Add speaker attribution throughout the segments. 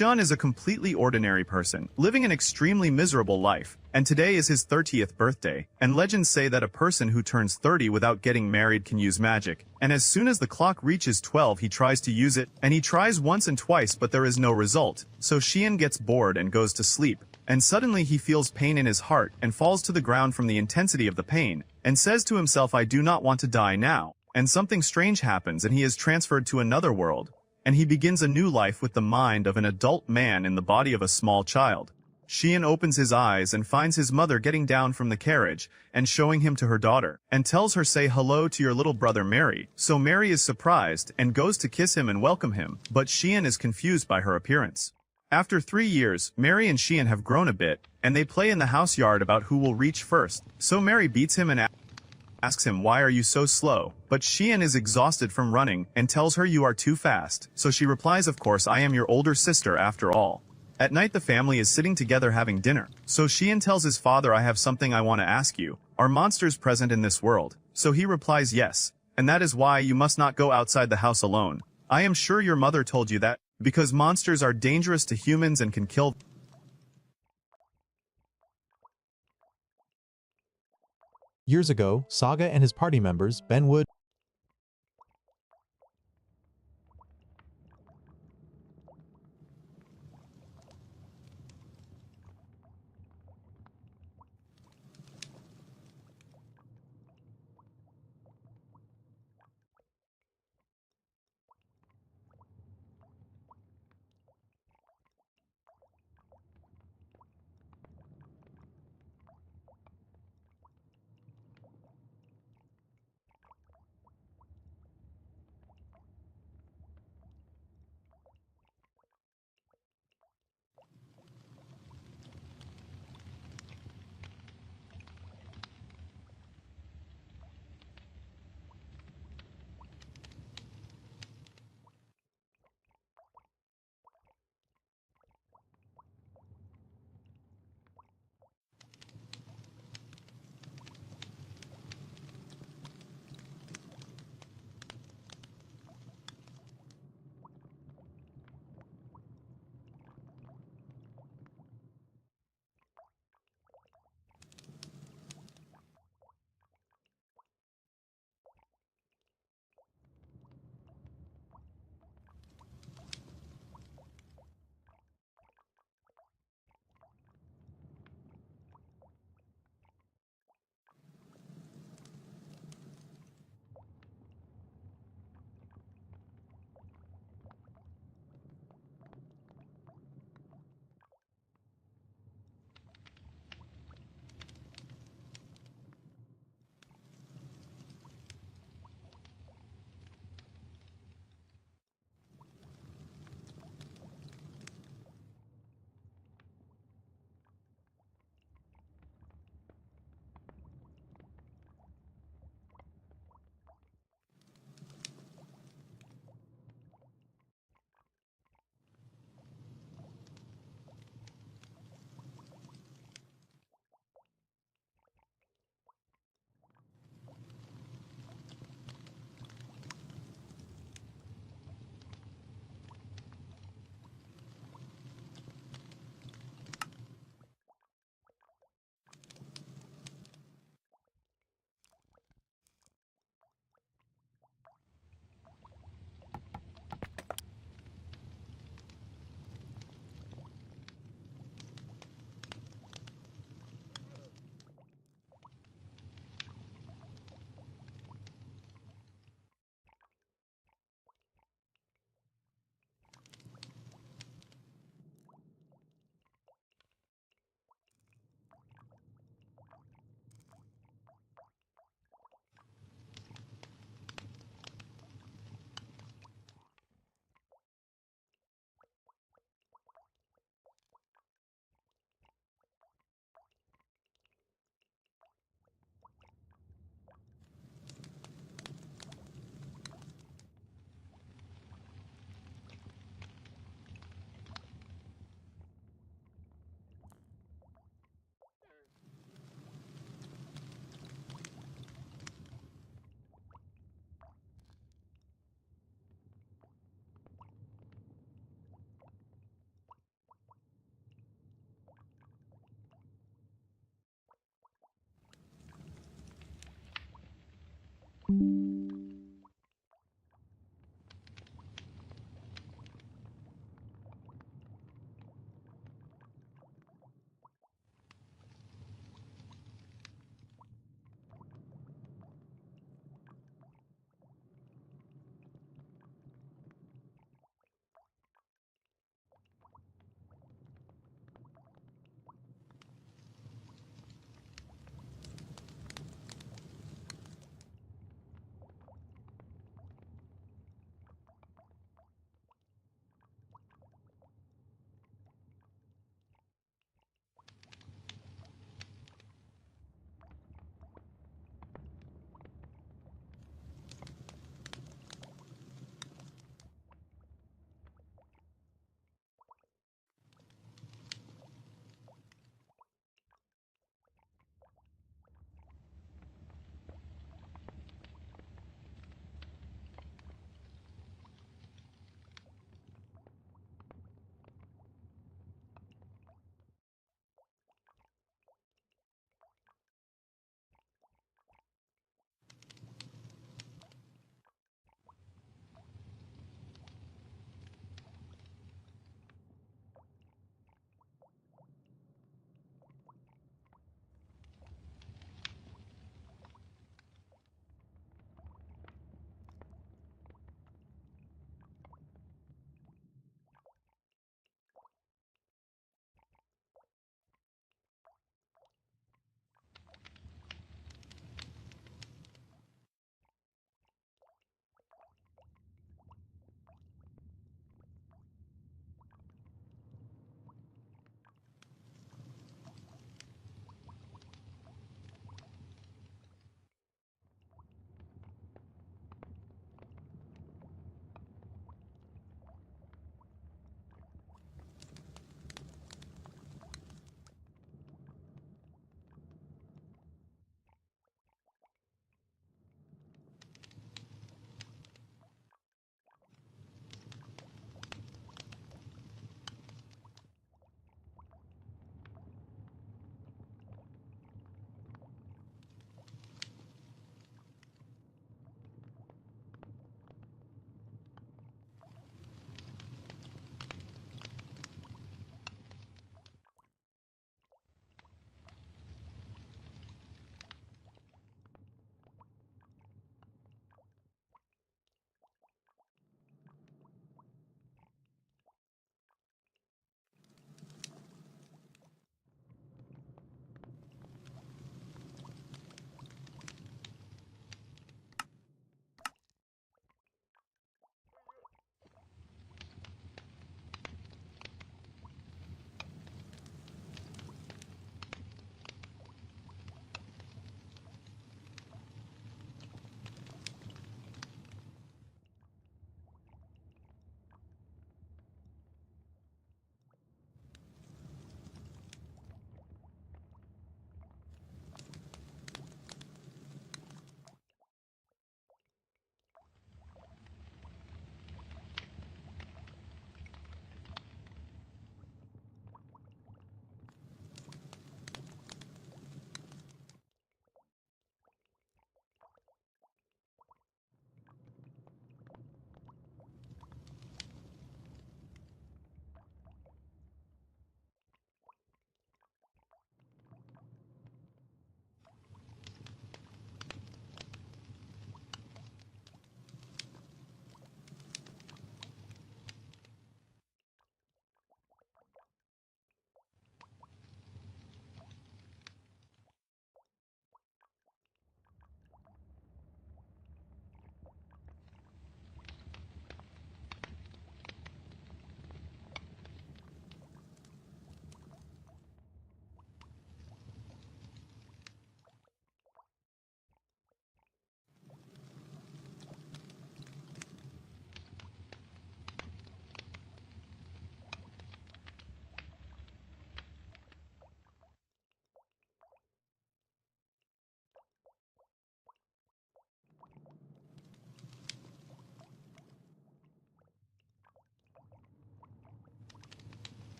Speaker 1: Shun is a completely ordinary person, living an extremely miserable life, and today is his 30th birthday, and legends say that a person who turns 30 without getting married can use magic, and as soon as the clock reaches 12 he tries to use it, and he tries once and twice but there is no result, so Xian gets bored and goes to sleep, and suddenly he feels pain in his heart and falls to the ground from the intensity of the pain, and says to himself, I do not want to die now, and something strange happens and he is transferred to another world, and he begins a new life with the mind of an adult man in the body of a small child. Xian opens his eyes and finds his mother getting down from the carriage and showing him to her daughter, and tells her say hello to your little brother Mary. So Mary is surprised and goes to kiss him and welcome him, but Xian is confused by her appearance. After 3 years, Mary and Xian have grown a bit, and they play in the house yard about who will reach first. So Mary beats him and asks him, why are you so slow? But Xian is exhausted from running and tells her you are too fast. So she replies, of course I am your older sister after all. At night the family is sitting together having dinner. So Xian tells his father, I have something I want to ask you. Are monsters present in this world? So he replies, yes. And that is why you must not go outside the house alone. I am sure your mother told you that, because monsters are dangerous to humans and can kill.
Speaker 2: Years ago, Saga and his party members, Ben Wood,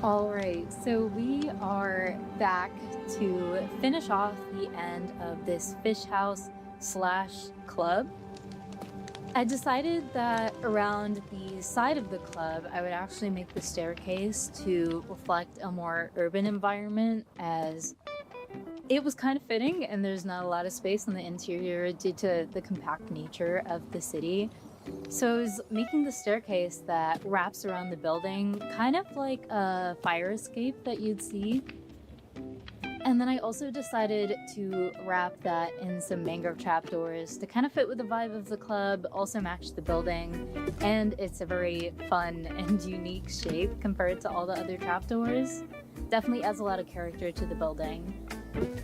Speaker 3: All right, so we are back to finish off the end of this fish house slash club. I decided that around the side of the club, I would actually make the staircase to reflect a more urban environment, as it was kind of fitting and there's not a lot of space in the interior due to the compact nature of the city. So I was making the staircase that wraps around the building, kind of like a fire escape that you'd see. And then I also decided to wrap that in some mangrove trapdoors to kind of fit with the vibe of the club, also match the building, and it's a very fun and unique shape compared to all the other trapdoors. Definitely adds a lot of character to the building.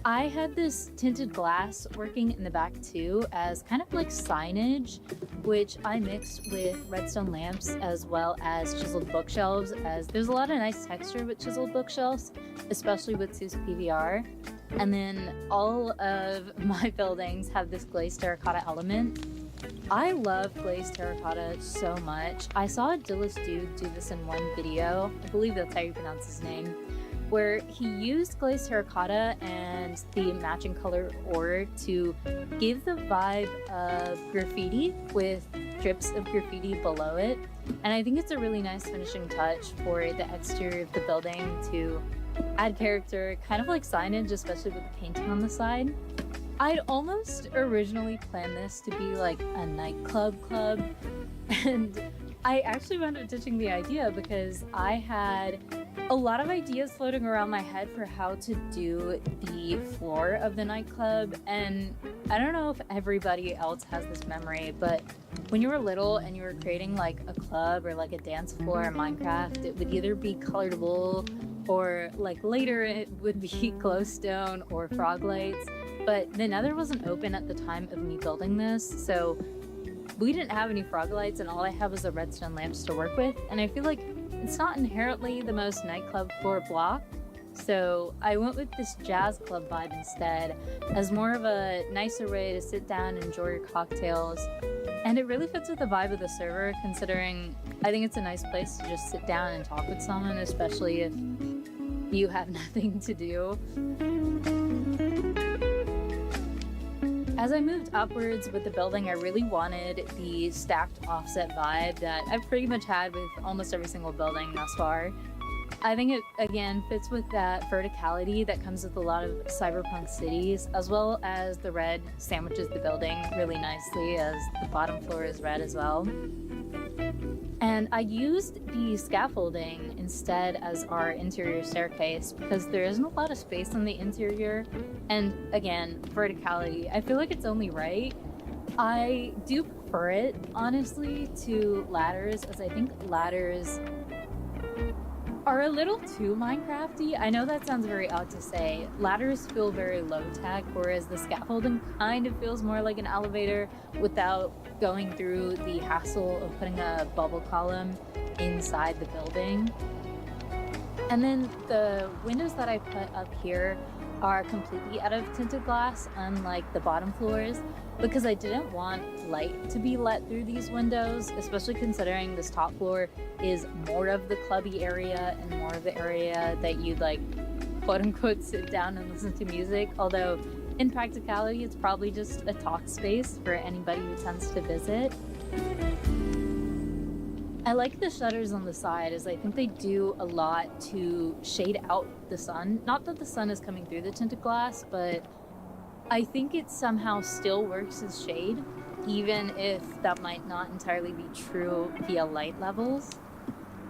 Speaker 3: I had this tinted glass working in the back too as kind of like signage, which I mixed with redstone lamps as well as chiseled bookshelves, as there's a lot of nice texture with chiseled bookshelves, especially with Seuss PVR. And then all of my buildings have this glazed terracotta element. I love glazed terracotta so much. I saw a Dillis dude do this in one video, I believe that's how you pronounce his name, where he used glazed terracotta and the matching color ore to give the vibe of graffiti with strips of graffiti below it. And I think it's a really nice finishing touch for the exterior of the building to add character, kind of like signage, especially with the painting on the side. I'd almost originally planned this to be like a nightclub club, and I actually wound up ditching the idea because I had a lot of ideas floating around my head for how to do the floor of the nightclub. And I don't know if everybody else has this memory, but when you were little and you were creating like a club or like a dance floor in Minecraft, it would either be colored wool or like later it would be glowstone or frog lights. But the nether wasn't open at the time of me building this, so we didn't have any frog lights and all I had was the redstone lamps to work with. And I feel like it's not inherently the most nightclub floor block, so I went with this jazz club vibe instead, as more of a nicer way to sit down and enjoy your cocktails. And it really fits with the vibe of the server, considering I think it's a nice place to just sit down and talk with someone, especially if you have nothing to do. As I moved upwards with the building, I really wanted the stacked offset vibe that I've pretty much had with almost every single building thus far. I think it, again, fits with that verticality that comes with a lot of cyberpunk cities, as well as the red sandwiches the building really nicely, as the bottom floor is red as well. And I used the scaffolding instead as our interior staircase because there isn't a lot of space in the interior. And again, verticality, I feel like it's only right. I do prefer it, honestly, to ladders, as I think ladders are a little too Minecrafty. I know that sounds very odd to say. Ladders feel very low tech, whereas the scaffolding kind of feels more like an elevator without going through the hassle of putting a bubble column inside the building. And then the windows that I put up here are completely out of tinted glass, unlike the bottom floors, because I didn't want light to be let through these windows, especially considering this top floor is more of the clubby area and more of the area that you'd like quote unquote sit down and listen to music, although in practicality it's probably just a talk space for anybody who tends to visit. I like the shutters on the side, as I think they do a lot to shade out the sun. Not that the sun is coming through the tinted glass, but I think it somehow still works as shade, even if that might not entirely be true via light levels.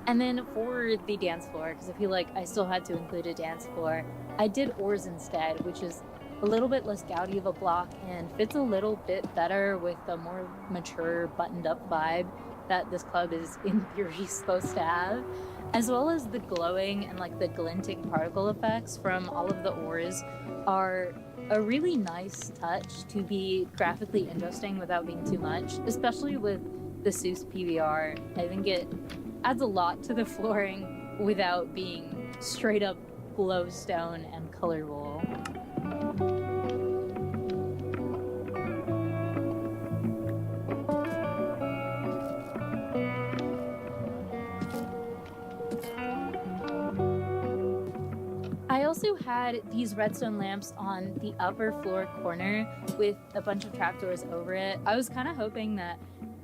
Speaker 3: And then for the dance floor, because I feel like I still had to include a dance floor, I did ores instead, which is a little bit less gaudy of a block and fits a little bit better with the more mature, buttoned up vibe that this club is in theory supposed to have, as well as the glowing and like the glinting particle effects from all of the ores are a really nice touch to be graphically interesting without being too much, especially with the Seuss PVR. I think it adds a lot to the flooring without being straight up glowstone and color wool. also had these redstone lamps on the upper floor corner with a bunch of trapdoors over it. I was kind of hoping that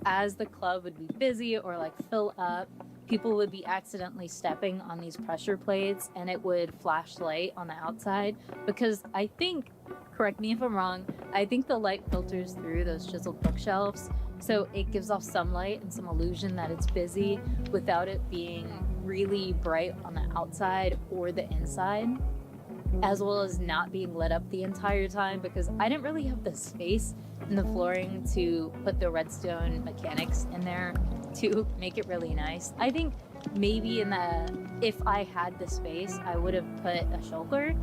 Speaker 3: as the club would be busy or like fill up, people would be accidentally stepping on these pressure plates and it would flash light on the outside, because I think, correct me if I'm wrong, I think the light filters through those chiseled bookshelves, so it gives off some light and some illusion that it's busy without it being really bright on the outside or the inside, as well as not being lit up the entire time, because I didn't really have the space in the flooring to put the redstone mechanics in there to make it really nice. I think maybe if I had the space, I would have put a shulker,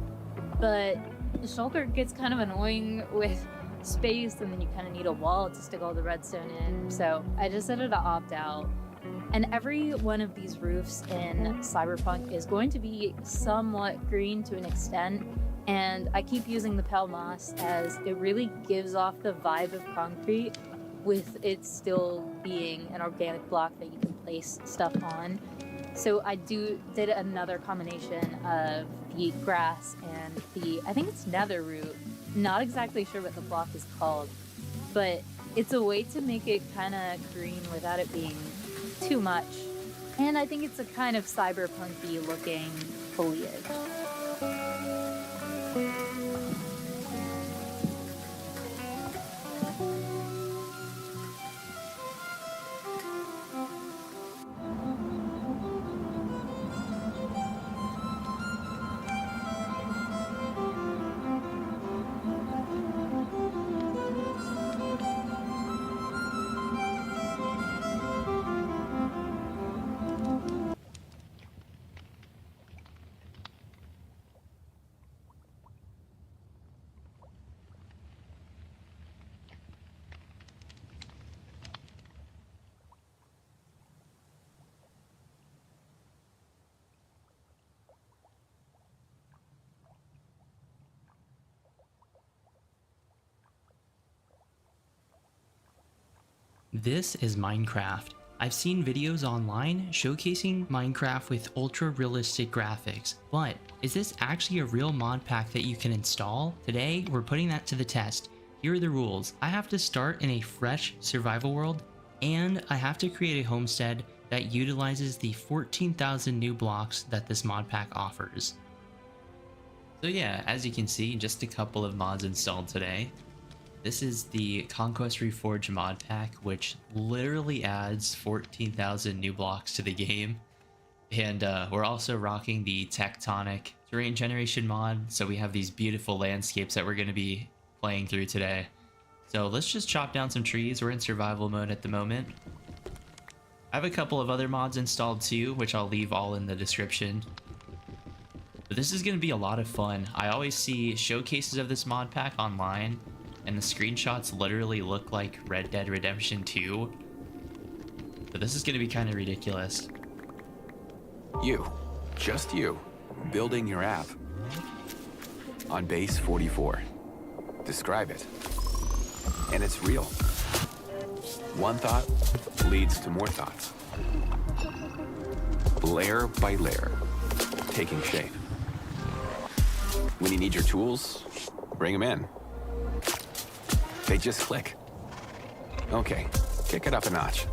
Speaker 3: but the shulker gets kind of annoying with space, and then you kind of need a wall to stick all the redstone in, so I decided to opt out. And every one of these roofs in Cyberpunk is going to be somewhat green to an extent, and I keep using the pale moss as it really gives off the vibe of concrete with it still being an organic block that you can place stuff on. So I did another combination of the grass and I think it's nether root. Not exactly sure what the block is called, but it's a way to make it kind of green without it being too much. And I think it's a kind of cyberpunky looking foliage.
Speaker 4: This is Minecraft. I've seen videos online showcasing Minecraft with ultra realistic graphics, but is this actually a real mod pack that you can install? Today, we're putting that to the test. Here are the rules. I have to start in a fresh survival world, and I have to create a homestead that utilizes the 14,000 new blocks that this mod pack offers. So yeah, as you can see, just a couple of mods installed today. This is the Conquest Reforged mod pack, which literally adds 14,000 new blocks to the game. And we're also rocking the Tectonic Terrain Generation mod, so we have these beautiful landscapes that we're going to be playing through today. So let's just chop down some trees. We're in survival mode at the moment. I have a couple of other mods installed too, which I'll leave all in the description. But this is going to be a lot of fun. I always see showcases of this mod pack online, and the screenshots literally look like Red Dead Redemption 2. But this is going to be kind of ridiculous.
Speaker 5: You, just you, building your app on base 44. Describe it. And it's real. One thought leads to more thoughts. Layer by layer, taking shape. When you need your tools, bring them in. They just click. Okay, kick it up a notch.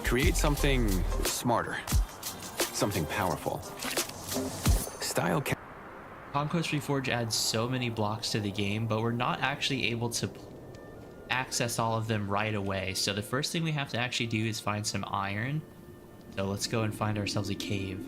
Speaker 5: Create something smarter, something powerful. Style.
Speaker 4: Conquest Reforged adds so many blocks to the game, but we're not actually able to access all of them right away. So the first thing we have to actually do is find some iron. So let's go and find ourselves a cave.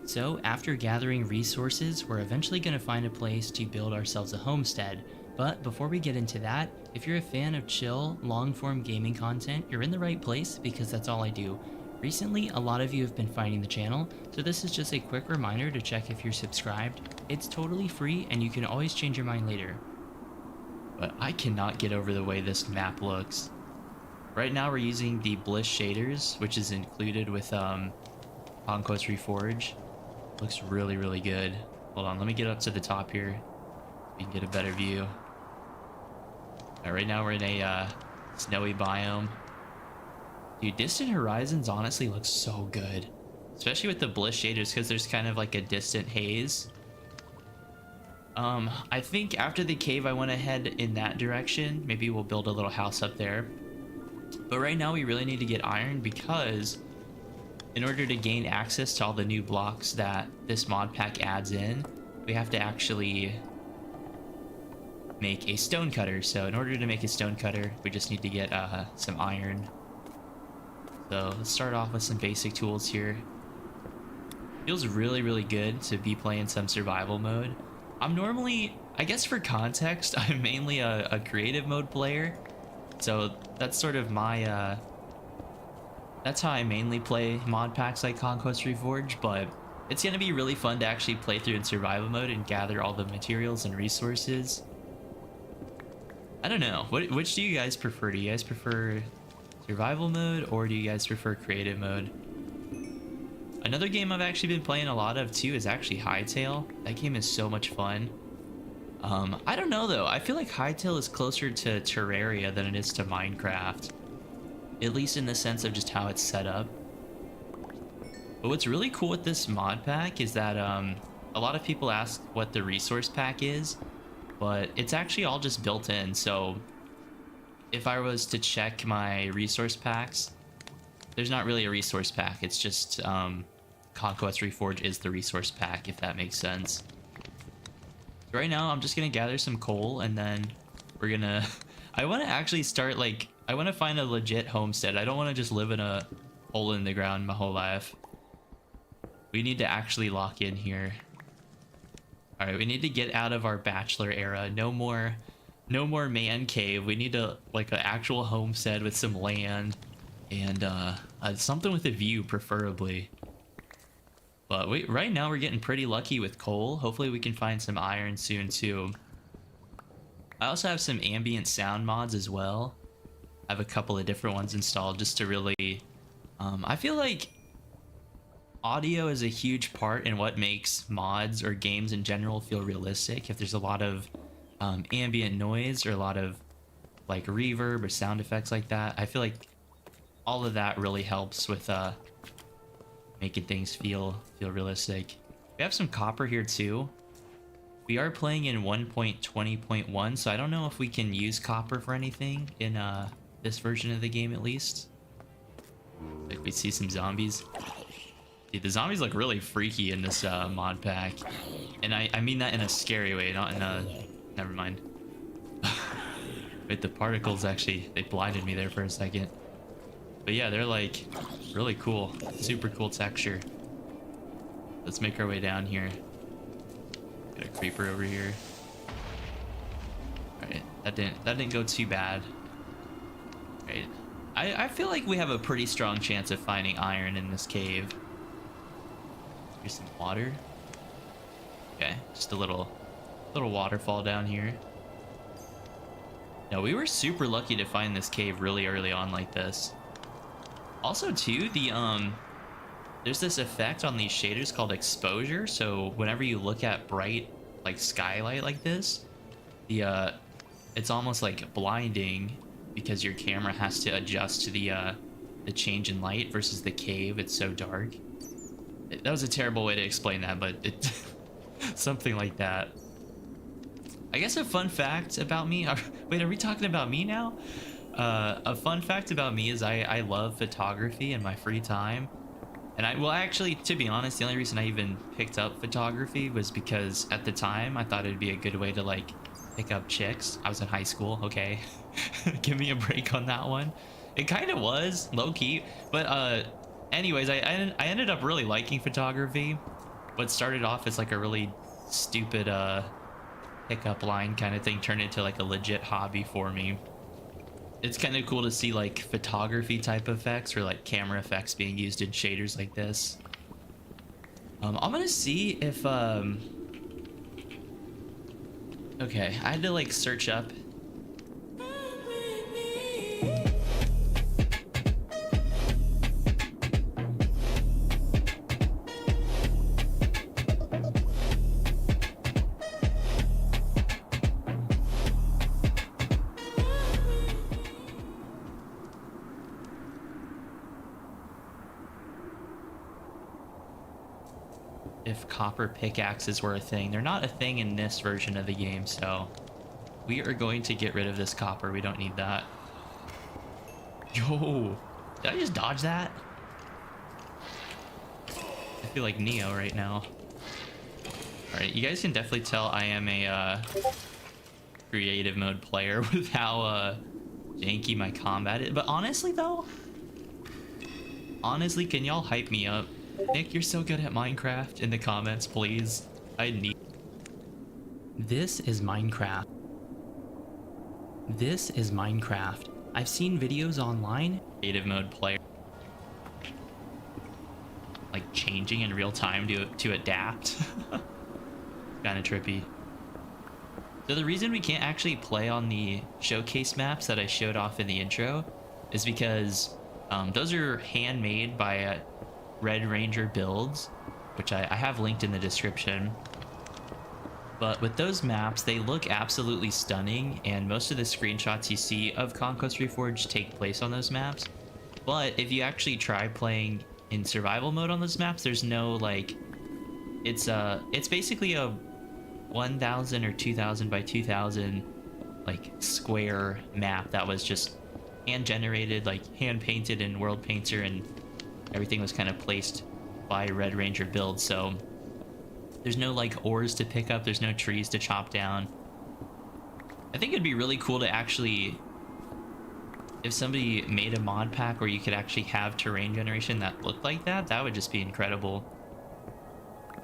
Speaker 4: So after gathering resources, we're eventually going to find a place to build ourselves a homestead. But before we get into that, if you're a fan of chill, long-form gaming content, you're in the right place, because that's all I do. Recently, a lot of you have been finding the channel, so this is just a quick reminder to check if you're subscribed. It's totally free, and you can always change your mind later. But I cannot get over the way this map looks. Right now we're using the Bliss shaders, which is included with Conquest Reforged. Looks really, really good. Hold on, let me get up to the top here. We can get a better view. Right now we're in a snowy biome. Dude, Distant Horizons honestly looks so good. Especially with the Bliss shaders, because there's kind of like a distant haze. I think after the cave, I went ahead in that direction. Maybe we'll build a little house up there. But right now, we really need to get iron because in order to gain access to all the new blocks that this mod pack adds in, we have to actually make a stone cutter. So in order to make a stone cutter, we just need to get some iron. So let's start off with some basic tools here. Feels really, really good to be playing some survival mode. I'm normally, I guess for context, I'm mainly a creative mode player. So that's sort of my, that's how I mainly play mod packs like Conquest Reforged, but it's going to be really fun to actually play through in survival mode and gather all the materials and resources. I don't know, which do you guys prefer? Do you guys prefer survival mode or do you guys prefer creative mode? Another game I've actually been playing a lot of too is actually Hightail. That game is so much fun. I don't know though. I feel like Hightail is closer to Terraria than it is to Minecraft. At least in the sense of just how it's set up. But what's really cool with this mod pack is that a lot of people ask what the resource pack is, but it's actually all just built in. So if I was to check my resource packs, there's not really a resource pack. It's just Conquest Reforged is the resource pack, if that makes sense. So right now, I'm just gonna gather some coal, and then we're gonna... I want to actually start, like... I want to find a legit homestead. I don't want to just live in a hole in the ground my whole life. We need to actually lock in here. Alright, we need to get out of our bachelor era. No more man cave. We need to, like, an actual homestead with some land. And something with a view, preferably. But right now we're getting pretty lucky with coal. Hopefully we can find some iron soon too. I also have some ambient sound mods as well. I have a couple of different ones installed just to really... I feel like audio is a huge part in what makes mods or games in general feel realistic. If there's a lot of ambient noise or a lot of like reverb or sound effects like that, I feel like all of that really helps with making things feel realistic. We have some copper here too. We are playing in 1.20.1, so I don't know if we can use copper for anything in this version of the game at least. Like we see some zombies. Dude, the zombies look really freaky in this mod pack. And I mean that in a scary way, not in a... Never mind. Wait, the particles actually, they blinded me there for a second. But yeah, they're like really cool. Super cool texture. Let's make our way down here. Got a creeper over here. Alright, that didn't go too bad. Right. I feel like we have a pretty strong chance of finding iron in this cave. Here's some water. Okay, just a little waterfall down here. No, we were super lucky to find this cave really early on like this. Also too, there's this effect on these shaders called exposure. So whenever you look at bright like skylight like this, it's almost like blinding because your camera has to adjust to the change in light versus the cave. It's so dark. That was a terrible way to explain that, but it something like that. I guess a fun fact about me. Wait, are we talking about me now? A fun fact about me is I love photography in my free time. And well, actually, to be honest, the only reason I even picked up photography was because at the time I thought it'd be a good way to like pick up chicks. I was in high school, okay? Give me a break on that one. It kind of was, low-key. But anyways, I ended up really liking photography. What started off as like a really stupid pickup line kind of thing turned into like a legit hobby for me. It's kind of cool to see like photography type effects or like camera effects being used in shaders like this. I'm gonna see if okay, I had to like search up. if copper pickaxes were a thing. They're not a thing in this version of the game, so we are going to get rid of this copper. We don't need that. Yo, did I just dodge that? I feel like Neo right now. Alright, you guys can definitely tell I am a creative mode player with how janky my combat is. But honestly though, can y'all hype me up? Nick, you're so good at Minecraft in the comments, please. I need... This is Minecraft. This is Minecraft. I've seen videos online. Creative mode player. Like changing in real time to adapt. Kinda trippy. So the reason we can't actually play on the showcase maps that I showed off in the intro is because those are handmade by Red Ranger builds, which I have linked in the description. But with those maps, they look absolutely stunning, and most of the screenshots you see of Conquest Reforged take place on those maps. But if you actually try playing in survival mode on those maps, there's no like, it's basically a 1000 or 2000 by 2000 like square map that was just hand generated, like hand painted in World Painter, and everything was kind of placed by Red Ranger build. So there's no like ores to pick up, there's no trees to chop down. I think it'd be really cool to actually, if somebody made a mod pack where you could actually have terrain generation that looked like that, that would just be incredible.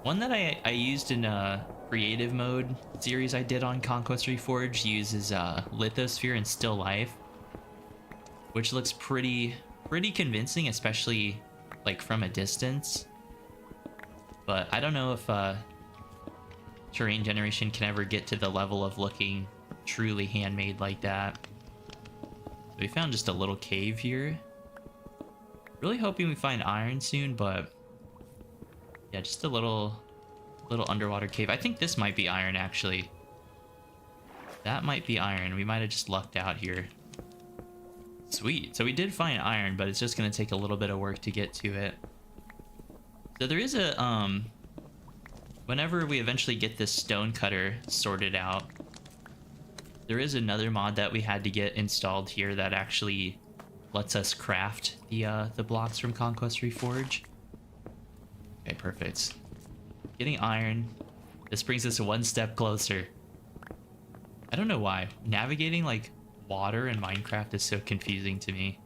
Speaker 4: One that I used in a creative mode series I did on Conquest Reforged uses lithosphere and still life, which looks pretty convincing, especially like from a distance. But I don't know if terrain generation can ever get to the level of looking truly handmade like that. We found just a little cave here. Really hoping we find iron soon, but yeah, just a little underwater cave. I think this might be iron, actually. That might be iron. We might have just lucked out here. Sweet. So we did find iron, but it's just going to take a little bit of work to get to it. So there is a, whenever we eventually get this stone cutter sorted out, there is another mod that we had to get installed here that actually lets us craft the blocks from Conquest Reforged. Okay, perfect. Getting iron. This brings us one step closer. I don't know why. Navigating like water in Minecraft is so confusing to me.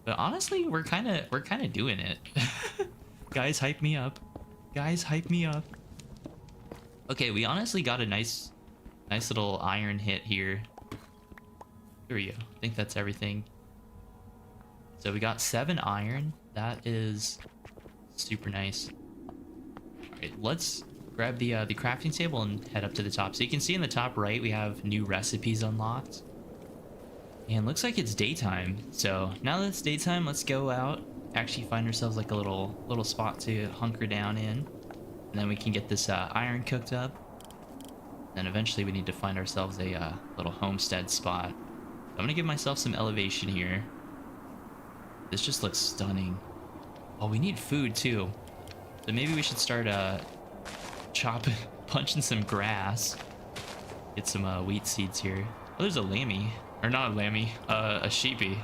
Speaker 4: But honestly, we're kind of doing it. Guys, hype me up. Guys, hype me up. Okay, we honestly got a nice little iron hit here. Here we go. I think that's everything. So we got 7 iron. That is super nice. All right, let's grab the crafting table and head up to the top. So you can see in the top right we have new recipes unlocked. And looks like it's daytime. So now that it's daytime, let's go out, actually find ourselves like a little spot to hunker down in. And then we can get this iron cooked up. Then eventually we need to find ourselves a little homestead spot. I'm gonna give myself some elevation here. This just looks stunning. Oh, we need food too. So maybe we should start punching some grass. Get some wheat seeds here. Oh, there's a lammy. Or not a lammy, a sheepy.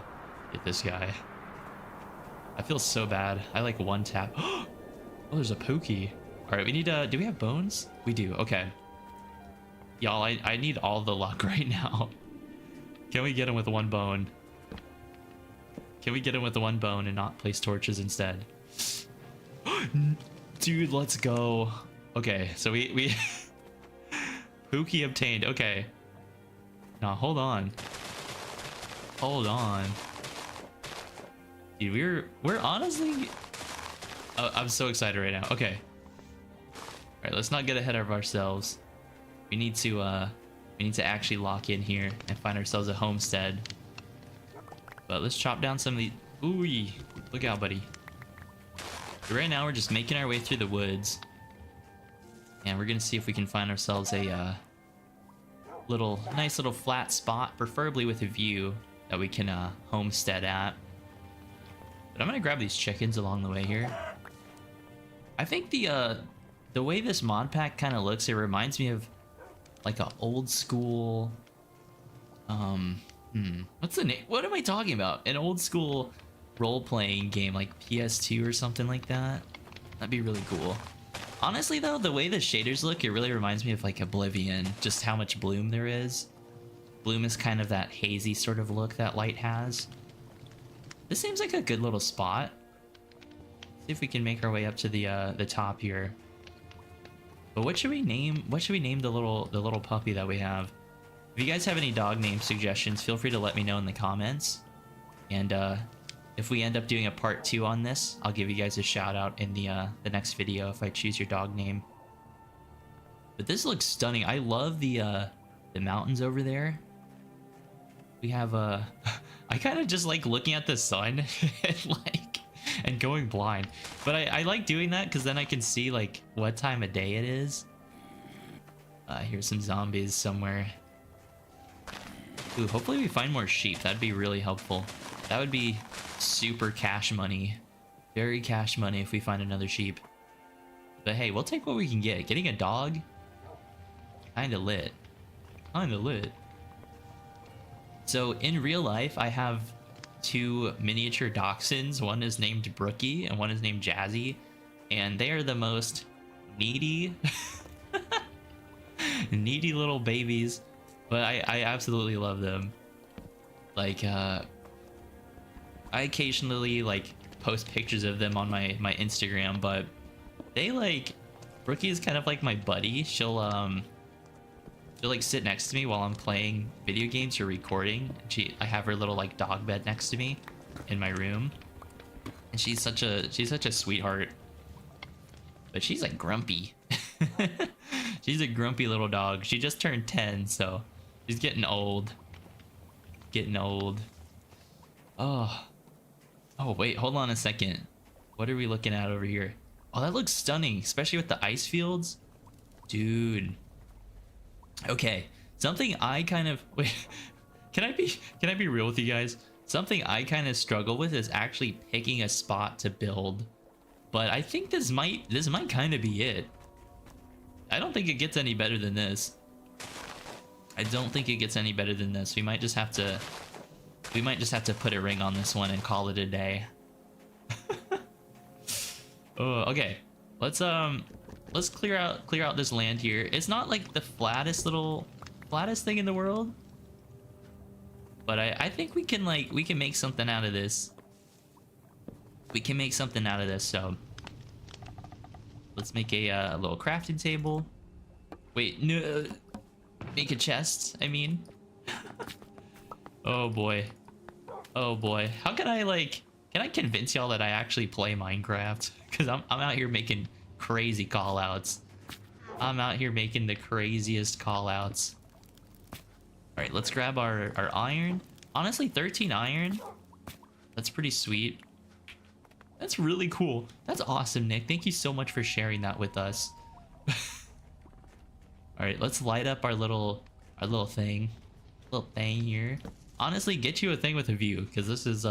Speaker 4: Get this guy. I feel so bad. I like one tap. Oh, there's a pokey. All right, we need do we have bones? We do, okay. Y'all, I need all the luck right now. Can we get him with one bone? Can we get him with the one bone and not place torches instead? Dude, let's go. Okay, so we Pookie obtained. Okay. Now hold on. Hold on. Dude, we're honestly, oh, I'm so excited right now. Okay. All right, let's not get ahead of ourselves. We need to actually lock in here and find ourselves a homestead. But let's chop down some of the, ooh, look out, buddy. So right now we're just making our way through the woods, and we're gonna see if we can find ourselves a nice little flat spot, preferably with a view that we can homestead at. But I'm gonna grab these chickens along the way here.
Speaker 6: I think the way this mod pack kind of looks, it reminds me of like a old school what's the name? What am I talking about? An old school role-playing game like PS2 or something like that. That'd be really cool. Honestly though, the way the shaders look, it really reminds me of like Oblivion, just how much bloom there is. Bloom is kind of that hazy sort of look that Light has. This seems like a good little spot. See if we can make our way up to the top here. But what should we name the little puppy that we have? If you guys have any dog name suggestions, feel free to let me know in the comments. And if we end up doing a part 2 on this, I'll give you guys a shout out in the next video if I choose your dog name. But this looks stunning. I love the mountains over there. We have I kind of just like looking at the sun and going blind. But I like doing that because then I can see like what time of day it is. Here's some zombies somewhere. Ooh, hopefully we find more sheep. That'd be really helpful. That would be super cash money. Very cash money if we find another sheep. But hey, we'll take what we can get. Getting a dog? Kinda lit. Kinda lit. So in real life, I have 2 miniature dachshunds. One is named Brookie and one is named Jazzy. And they are the most needy, needy little babies. But I absolutely love them. Like, I occasionally, like, post pictures of them on my Instagram, but they, like... Brookie is kind of like my buddy. She'll like, sit next to me while I'm playing video games or recording. I have her little, like, dog bed next to me in my room. And she's such a sweetheart. But she's, like, grumpy. She's a grumpy little dog. She just turned 10, so... She's getting old. Getting old. Oh. Oh, wait. Hold on a second. What are we looking at over here? Oh, that looks stunning. Especially with the ice fields. Dude. Okay. Something I kind of... Wait. Can I be real with you guys? Something I kind of struggle with is actually picking a spot to build. But I think this might kind of be it. I don't think it gets any better than this. I don't think it gets any better than this. We might just have to put a ring on this one and call it a day. Oh, okay. Let's clear out this land here. It's not like the flattest thing in the world. But I think we can make something out of this. We can make something out of this, so let's make a little crafting table. Wait, no. Make a chest, I mean. Oh boy. Oh boy. How can I convince y'all that I actually play Minecraft? Because I'm out here making crazy call-outs. I'm out here making the craziest call-outs. Alright, let's grab our iron. Honestly, 13 iron. That's pretty sweet. That's really cool. That's awesome, Nick. Thank you so much for sharing that with us. All right, let's light up our little thing here. Honestly, get you a thing with a view, because this is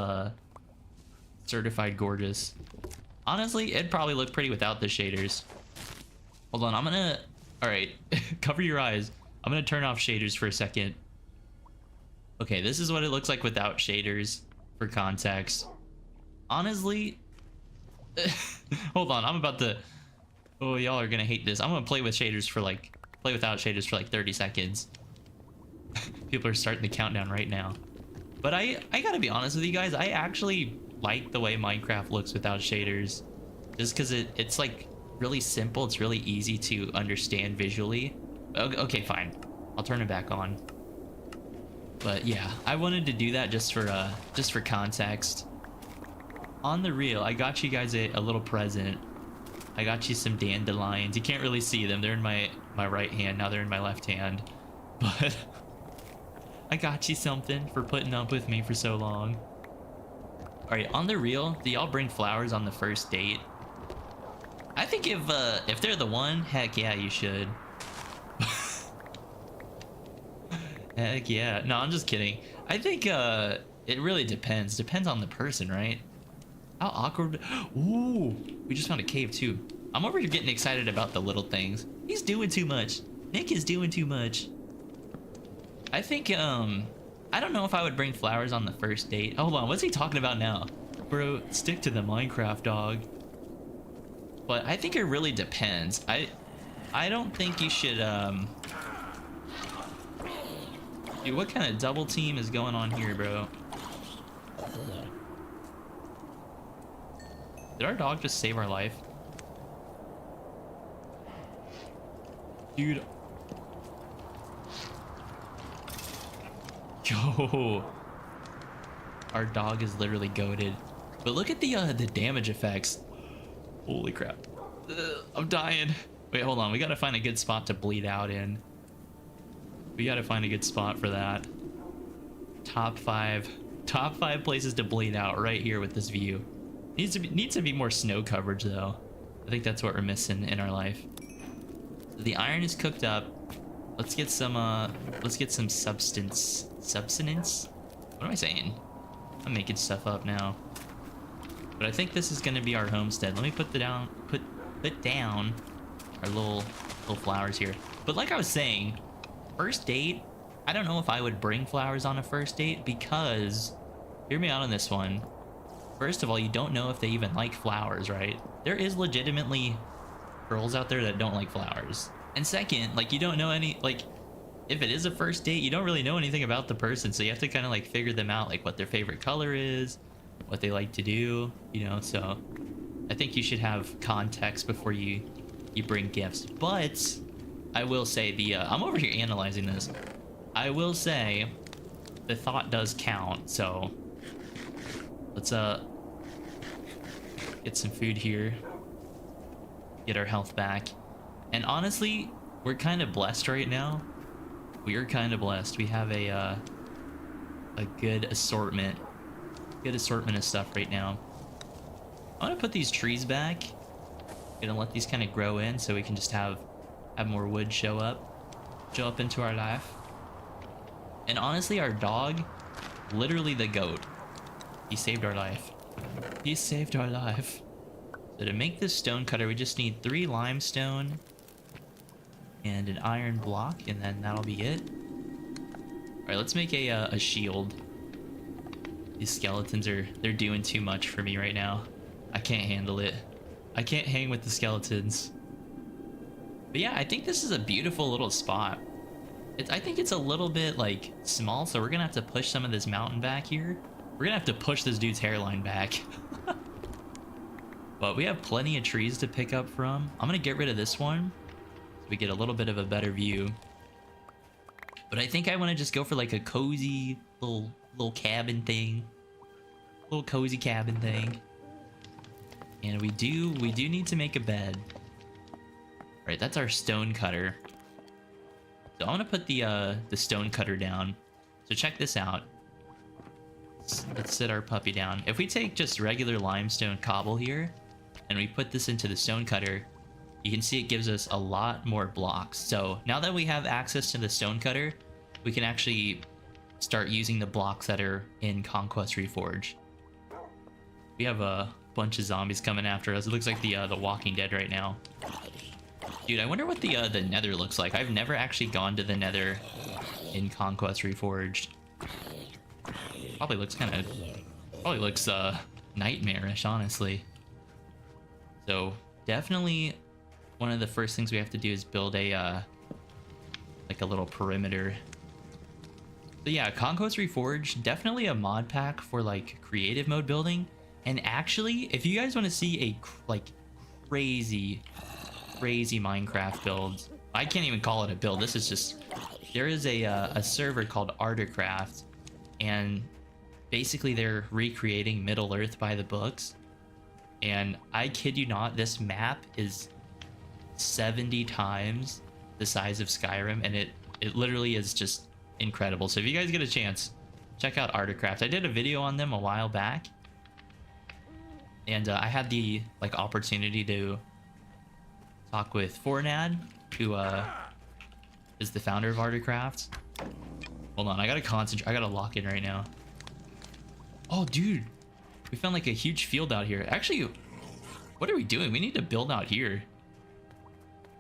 Speaker 6: certified gorgeous. Honestly, it'd probably look pretty without the shaders. Hold on, all right, cover your eyes. I'm gonna turn off shaders for a second. Okay, this is what it looks like without shaders, for context. Honestly, hold on, I'm about to... Oh, y'all are gonna hate this. I'm gonna play without shaders for like 30 seconds. People are starting the countdown right now. But I gotta be honest with you guys, I actually like the way Minecraft looks without shaders. Just because it's like really simple, it's really easy to understand visually. Okay, fine. I'll turn it back on. But yeah, I wanted to do that just for context. On the real, I got you guys a little present. I got you some dandelions. You can't really see them. They're in my right hand. Now they're in my left hand. But I got you something for putting up with me for so long. All right, on the real, do y'all bring flowers on the first date? I think if they're the one, heck yeah, you should. Heck yeah. No, I'm just kidding. I think it really depends. Depends on the person, right? How awkward. Ooh, we just found a cave too. I'm over here getting excited about the little things. He's doing too much. Nick is doing too much. I think, I don't know if I would bring flowers on the first date. Hold on, what's he talking about now? Bro, stick to the Minecraft, dog. But I think it really depends. I don't think you should, Dude, what kind of double team is going on here, bro? Did our dog just save our life? Dude. Yo. Our dog is literally goated. But look at the damage effects. Holy crap. I'm dying. Wait, hold on. We gotta find a good spot to bleed out in. We gotta find a good spot for that. Top five places to bleed out right here with this view. Needs to be more snow coverage though. I think that's what we're missing in our life. So the iron is cooked up. Let's get some substance. What am I saying? I'm making stuff up now. But I think this is gonna be our homestead. Let me put down our little flowers here. But like I was saying, first date, I don't know if I would bring flowers on a first date because, hear me out on this one. First of all, you don't know if they even like flowers, right? There is legitimately girls out there that don't like flowers. And second, like, you don't know any, like, if it is a first date, you don't really know anything about the person, so you have to kind of like figure them out, like what their favorite color is, what they like to do, you know. So I think you should have context before you bring gifts. But I will say I'm over here analyzing this. I will say the thought does count. So let's get some food here, get our health back. And honestly, we're kind of blessed right now. We are kind of blessed. We have a good assortment of stuff right now. I'm gonna put these trees back. Gonna let these kind of grow in so we can just have more wood show up into our life. And honestly, our dog, literally the goat, he saved our life. He saved our life. So to make this stone cutter, we just need 3 limestone and an iron block, and then that'll be it. All right, let's make a shield. These skeletons they're doing too much for me right now. I can't handle it. I can't hang with the skeletons. But yeah, I think this is a beautiful little spot. I think it's a little bit like small, so we're gonna have to push some of this mountain back here. We're gonna have to push this dude's hairline back. But we have plenty of trees to pick up from. I'm gonna get rid of this one so we get a little bit of a better view. But I think I want to just go for like a cozy little cabin thing. Little cozy cabin thing. And we do need to make a bed. All right, that's our stone cutter. So I'm gonna put the stone cutter down. So check this out. Let's sit our puppy down. If we take just regular limestone cobble here, and we put this into the stone cutter, you can see it gives us a lot more blocks. So now that we have access to the stone cutter, we can actually start using the blocks that are in Conquest Reforged. We have a bunch of zombies coming after us. It looks like the Walking Dead right now. Dude, I wonder what the Nether looks like. I've never actually gone to the Nether in Conquest Reforged. Probably looks nightmarish, honestly. So definitely one of the first things we have to do is build a like a little perimeter. So yeah, Conquest Reforged, definitely a mod pack for like creative mode building. And actually, if you guys want to see a like crazy Minecraft build, I can't even call it a build. This is just, there is a server called Artercraft, and basically they're recreating Middle Earth by the books. And I kid you not, this map is 70 times the size of Skyrim, and it literally is just incredible. So if you guys get a chance, check out Artercraft. I did a video on them a while back, and I had the like opportunity to talk with Fornad, who is the founder of Artercraft. Hold on, I gotta concentrate. I gotta lock in right now. Oh, dude, we found like a huge field out here. Actually, What are we doing? We need to build out here.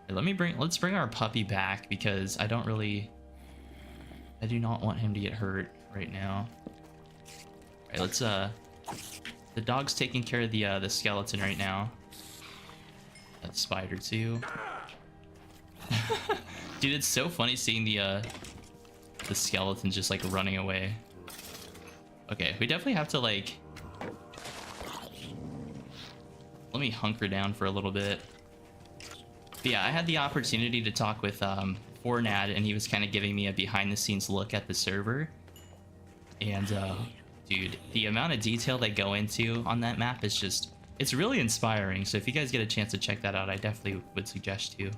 Speaker 6: Hey, let's bring our puppy back because I do not want him to get hurt right now. All right, let's the dog's taking care of the skeleton right now. That spider too. Dude, it's so funny seeing the skeleton just like running away. Okay, we definitely have to like, let me hunker down for a little bit. But yeah, I had the opportunity to talk with Fornad, and he was kind of giving me a behind the scenes look at the server. And dude, the amount of detail they go into on that map is just, it's really inspiring. So if you guys get a chance to check that out, I definitely would suggest you.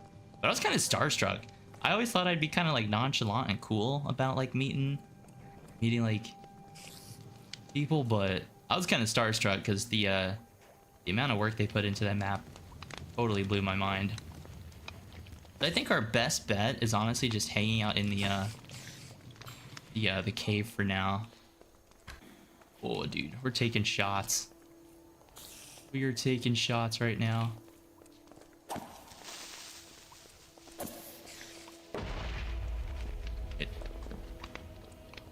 Speaker 6: But I was kind of starstruck. I always thought I'd be kind of like nonchalant and cool about like meeting like people, but I was kind of starstruck because the amount of work they put into that map totally blew my mind. But I think our best bet is honestly just hanging out in the cave for now. Oh, dude, we're taking shots. We are taking shots right now.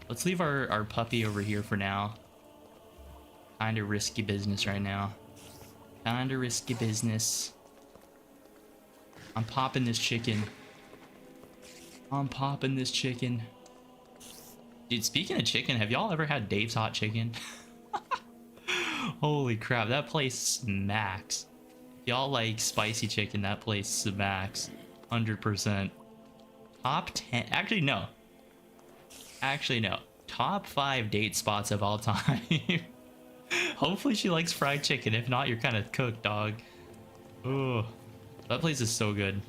Speaker 6: Let's leave our puppy over here for now. Kinda risky business right now. Kinda risky business. I'm popping this chicken. I'm popping this chicken. Dude, speaking of chicken, have y'all ever had Dave's Hot Chicken? Holy crap, that place smacks. If y'all like spicy chicken, that place smacks. 100%. Top 10. Actually, no. Top 5 date spots of all time. Hopefully she likes fried chicken. If not, you're kind of cooked, dog. Oh, that place is so good.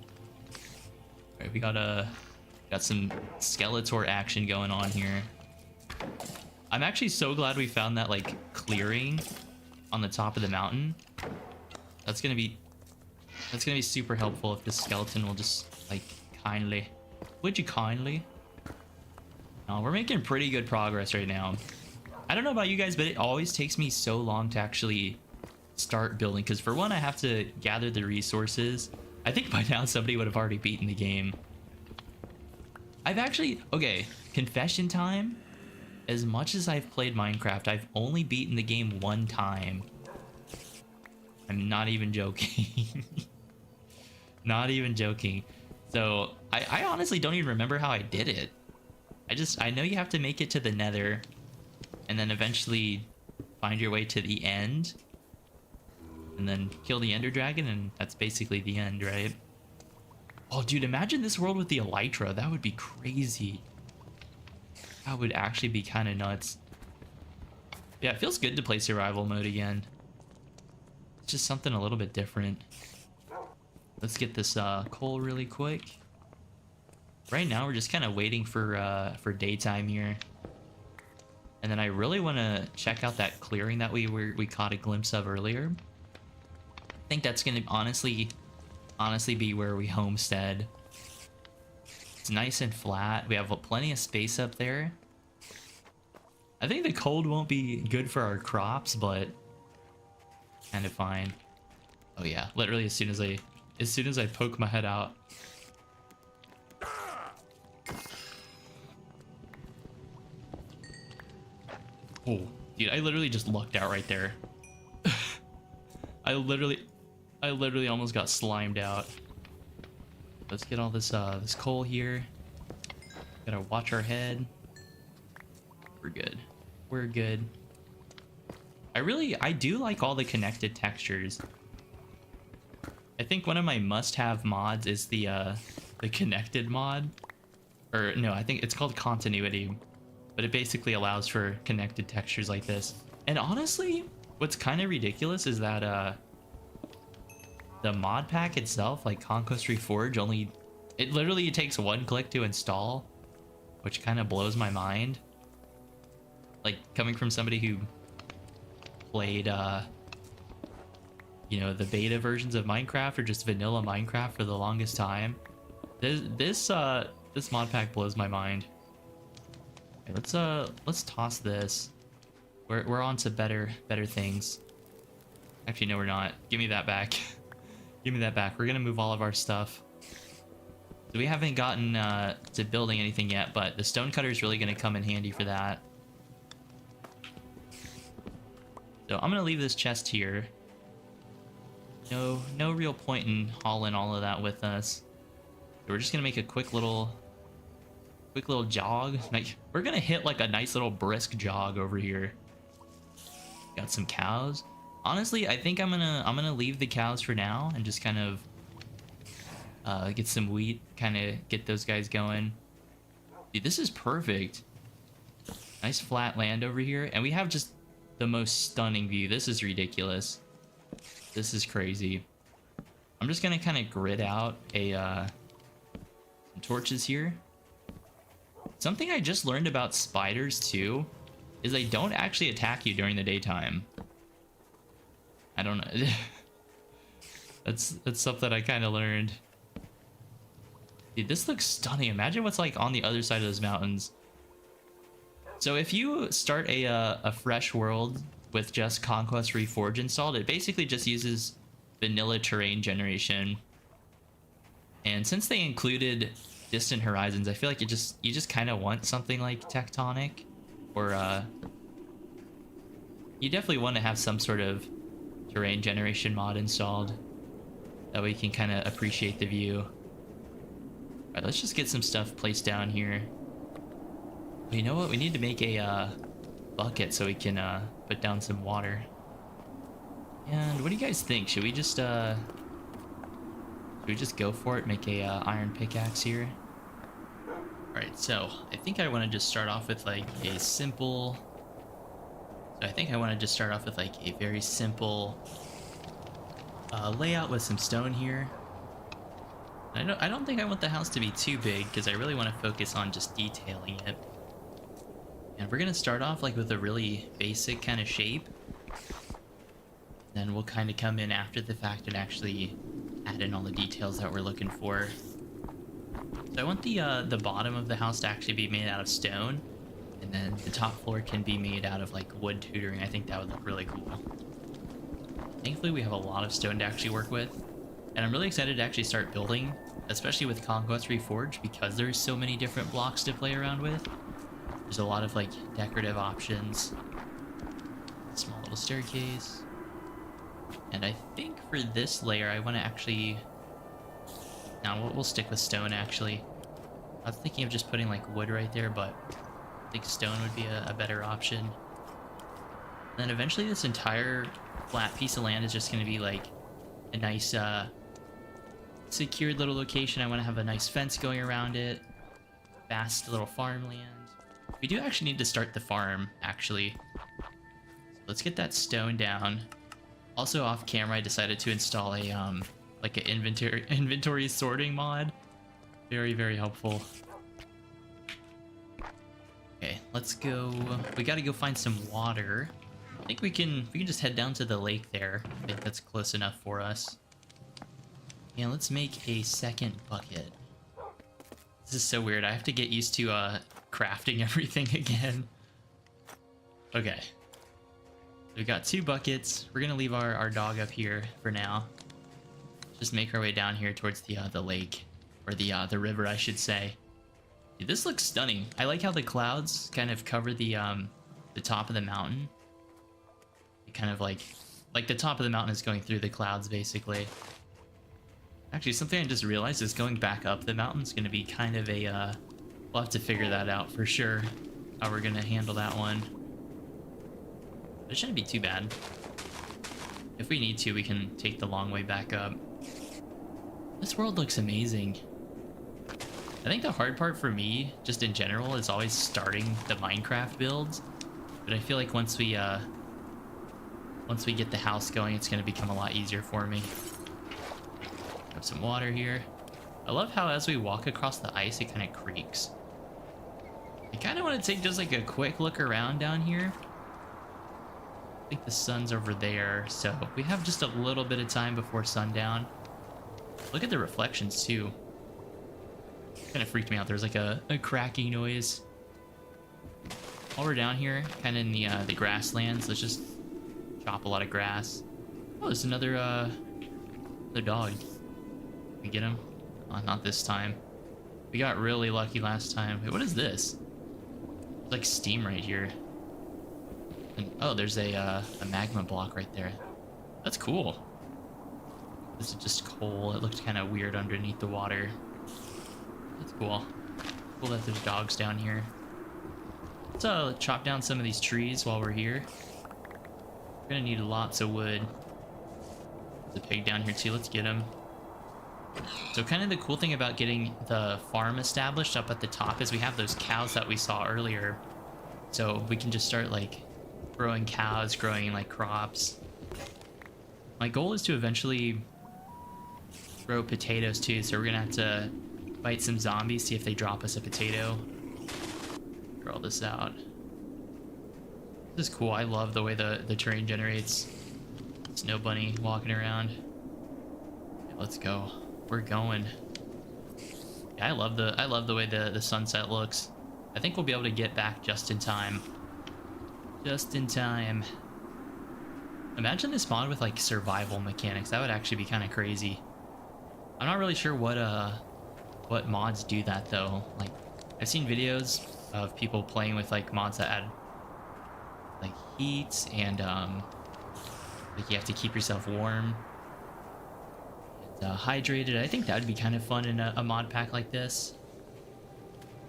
Speaker 6: All right, we got some Skeletor action going on here. I'm actually so glad we found that like clearing on the top of the mountain. That's gonna be super helpful if the skeleton will just like kindly. Would you kindly? No, we're making pretty good progress right now. I don't know about you guys, but it always takes me so long to actually start building. Because for one, I have to gather the resources. I think by now somebody would have already beaten the game. Okay, confession time. As much as I've played Minecraft, I've only beaten the game one time. I'm not even joking. Not even joking. So I honestly don't even remember how I did it. I know you have to make it to the Nether and then eventually find your way to the end and then kill the Ender Dragon, and that's basically the end, right? Oh, dude, imagine this world with the Elytra. That would be crazy. That would actually be kind of nuts. Yeah, it feels good to play survival mode again. It's just something a little bit different. Let's get this coal really quick. Right now, we're just kind of waiting for daytime here. And then I really want to check out that clearing that we caught a glimpse of earlier. I think that's going to honestly be where we homestead. It's nice and flat. We have plenty of space up there. I think the cold won't be good for our crops, but kind of fine. Oh yeah, literally as soon as I poke my head out. Oh, dude, I literally just lucked out right there. I literally almost got slimed out. Let's get all this this coal here. Gotta watch our head. We're good. We're good. I do like all the connected textures. I think one of my must-have mods is the connected mod. Or no, I think it's called continuity. But it basically allows for connected textures like this. And honestly, what's kind of ridiculous is that the mod pack itself, like Conquest Reforge, it literally takes one click to install, which kind of blows my mind. Like, coming from somebody who played you know, the beta versions of Minecraft or just vanilla Minecraft for the longest time, this mod pack blows my mind. Let's toss this. We're on to better things. Actually, no, we're not. Give me that back. Give me that back. We're gonna move all of our stuff. So we haven't gotten to building anything yet, but the stonecutter is really gonna come in handy for that. So I'm gonna leave this chest here. No real point in hauling all of that with us. So we're just gonna make a quick little jog. Like, we're gonna hit like a nice little brisk jog over here. Got some cows. Honestly, I think I'm gonna leave the cows for now and just kind of get some wheat, kind of get those guys going. Dude, this is perfect. Nice flat land over here, and we have just the most stunning view. This is ridiculous. This is crazy. I'm just gonna kind of grid out some torches here. Something I just learned about spiders too is they don't actually attack you during the daytime. I don't know. That's something I kind of learned. Dude, this looks stunning. Imagine what's like on the other side of those mountains. So if you start a fresh world with just Conquest Reforged installed, it basically just uses vanilla terrain generation. And since they included Distant Horizons, I feel like you just kind of want something like Tectonic, or you definitely want to have some sort of terrain generation mod installed. That way you can kind of appreciate the view. Alright, let's just get some stuff placed down here. But you know what? We need to make a bucket so we can put down some water. And what do you guys think? Should we just go for it? Make a iron pickaxe here. Alright, so I think I want to just start off with like a simple... So I think I want to just start off with like a very simple layout with some stone here. I don't think I want the house to be too big because I really want to focus on just detailing it. And we're going to start off like with a really basic kind of shape. Then we'll kind of come in after the fact and actually add in all the details that we're looking for. So I want the bottom of the house to actually be made out of stone. And then the top floor can be made out of like wood tutoring. I think that would look really cool. Thankfully, we have a lot of stone to actually work with. And I'm really excited to actually start building, especially with Conquest Reforged, because there's so many different blocks to play around with. There's a lot of like decorative options. Small little staircase. And I think for this layer, I want to actually... No, we'll stick with stone actually. I was thinking of just putting like wood right there, but I think stone would be a better option. And then eventually this entire flat piece of land is just going to be like a nice secured little location. I want to have a nice fence going around it. Vast little farmland. We do actually need to start the farm, actually. So let's get that stone down. Also off camera, I decided to install a like an inventory sorting mod. Very, very helpful. Okay, let's go. We got to go find some water. I think we can just head down to the lake there. I think that's close enough for us. Yeah, let's make a second bucket. This is so weird. I have to get used to crafting everything again. Okay. We got 2 buckets. We're gonna leave our dog up here for now. Just make our way down here towards the lake, or the river, I should say. Dude, this looks stunning. I like how the clouds kind of cover the top of the mountain. It kind of like the top of the mountain is going through the clouds, basically. Actually, something I just realized is going back up the mountain is going to be kind of a... we'll have to figure that out for sure, how we're going to handle that one. But it shouldn't be too bad. If we need to, we can take the long way back up. This world looks amazing. I think the hard part for me, just in general, is always starting the Minecraft builds. But I feel like once we get the house going, it's going to become a lot easier for me. Have some water here. I love how as we walk across the ice, it kind of creaks. I kind of want to take just like a quick look around down here. I think the sun's over there, so we have just a little bit of time before sundown. Look at the reflections too. Kind of freaked me out. There's like a cracking noise. While we're down here, kind of in the grasslands, let's just chop a lot of grass. Oh, there's another dog. Can we get him? Oh, not this time. We got really lucky last time. Wait, what is this? There's like steam right here. And, oh, there's a magma block right there. That's cool. This is just coal. It looked kind of weird underneath the water. That's cool. Cool that there's dogs down here. Let's chop down some of these trees while we're here. We're gonna need lots of wood. There's a pig down here too. Let's get him. So kind of the cool thing about getting the farm established up at the top is we have those cows that we saw earlier. So we can just start like growing cows, growing like crops. My goal is to eventually grow potatoes too, so we're gonna have to fight some zombies, see if they drop us a potato. Figure all this out. This is cool. I love the way the terrain generates. Snow bunny walking around. Yeah, let's go. We're going. Yeah, I love the way the sunset looks. I think we'll be able to get back just in time. Just in time. Imagine this mod with like survival mechanics. That would actually be kind of crazy. I'm not really sure what mods do that though. Like, I've seen videos of people playing with like mods that add like heat and like you have to keep yourself warm and hydrated. I think that would be kind of fun in a mod pack like this.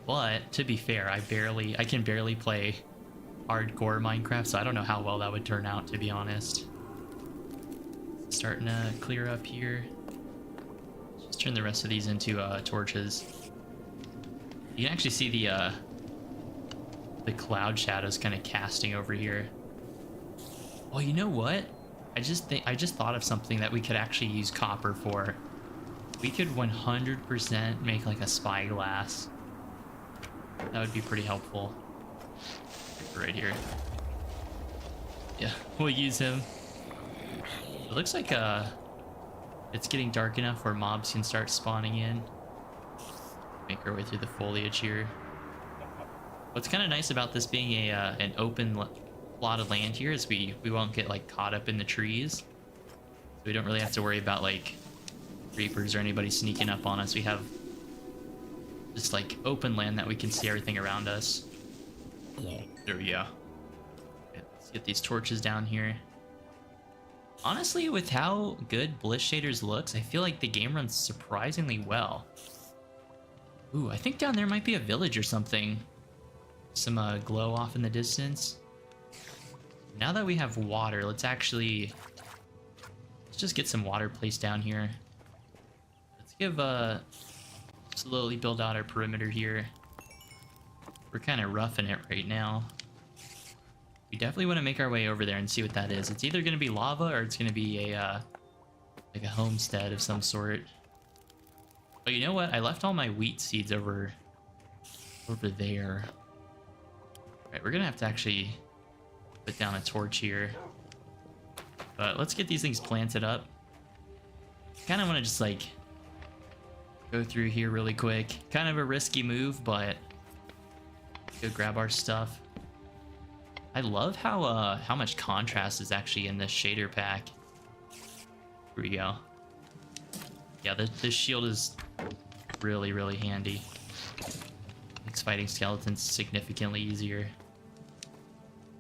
Speaker 6: But to be fair, I can barely play hardcore Minecraft, so I don't know how well that would turn out, to be honest. It's starting to clear up here. Let's turn the rest of these into torches. You can actually see the cloud shadows kind of casting over here. Oh, you know what? I just thought of something that we could actually use copper for. We could 100% make like a spyglass. That would be pretty helpful. Right here. Yeah, we'll use him. It looks like it's getting dark enough where mobs can start spawning in. Make our way through the foliage here. What's kind of nice about this being an open plot of land here is we won't get like caught up in the trees. So we don't really have to worry about like creepers or anybody sneaking up on us. We have just like open land that we can see everything around us. There we go. Okay, let's get these torches down here. Honestly, with how good Bliss Shaders looks, I feel like the game runs surprisingly well. Ooh, I think down there might be a village or something. Some glow off in the distance. Now that we have water, let's just get some water placed down here. Let's slowly build out our perimeter here. We're kind of roughing it right now. We definitely want to make our way over there and see what that is. It's either going to be lava or it's going to be like a homestead of some sort. But you know what? I left all my wheat seeds over there. All right, we're going to have to actually put down a torch here. But let's get these things planted up. Kind of want to just like go through here really quick. Kind of a risky move, but go grab our stuff. I love how much contrast is actually in this shader pack. Here we go. Yeah, this shield is really, really handy. Makes fighting skeletons significantly easier.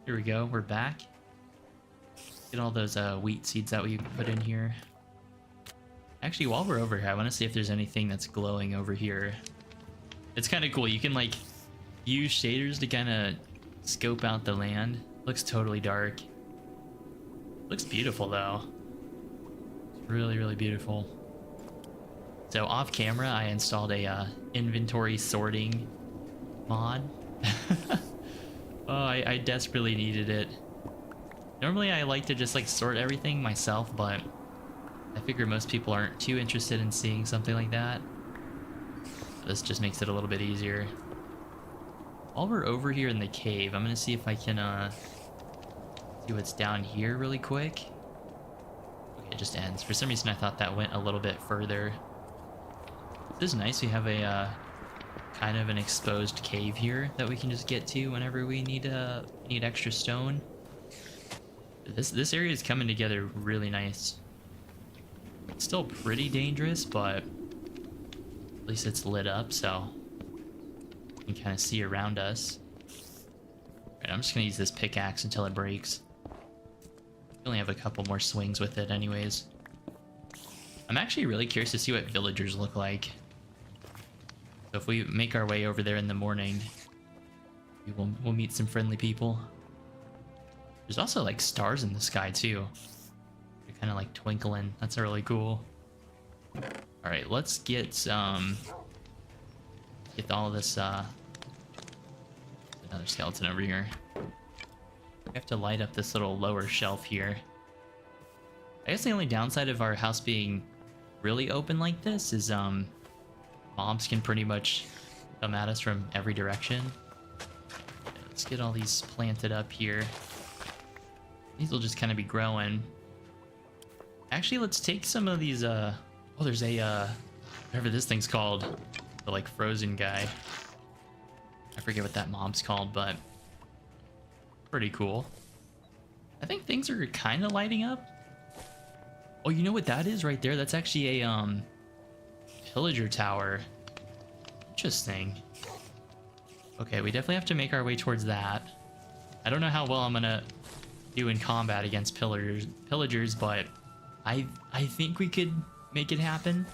Speaker 6: Here we go, we're back. Get all those wheat seeds that we put in here. Actually, while we're over here, I want to see if there's anything that's glowing over here. It's kind of cool. You can like use shaders to kind of scope out the land. Looks totally dark. Looks beautiful though. It's really, really beautiful. So off camera, I installed a inventory sorting mod. Oh, I desperately needed it. Normally I like to just like sort everything myself, but I figure most people aren't too interested in seeing something like that. This just makes it a little bit easier. While we're over here in the cave, I'm gonna see if I can see what's down here really quick. Okay, it just ends. For some reason I thought that went a little bit further. This is nice. We have a kind of an exposed cave here that we can just get to whenever we need extra stone. This area is coming together really nice. It's still pretty dangerous, but at least it's lit up, so you can kind of see around us. Alright, I'm just gonna use this pickaxe until it breaks. We only have a couple more swings with it anyways. I'm actually really curious to see what villagers look like. So if we make our way over there in the morning, we'll meet some friendly people. There's also like stars in the sky too. They're kind of like twinkling. That's really cool. All right, let's get all this. Another skeleton over here. We have to light up this little lower shelf here. I guess the only downside of our house being really open like this is mobs can pretty much come at us from every direction. Let's get all these planted up here. These will just kind of be growing. Actually, let's take some of these oh, there's a whatever this thing's called, the like frozen guy. I forget what that mob's called, but pretty cool. I think things are kind of lighting up. Oh, you know what that is right there? That's actually a pillager tower. Interesting. Okay, we definitely have to make our way towards that. I don't know how well I'm gonna do in combat against pillagers, but I think we could make it happen.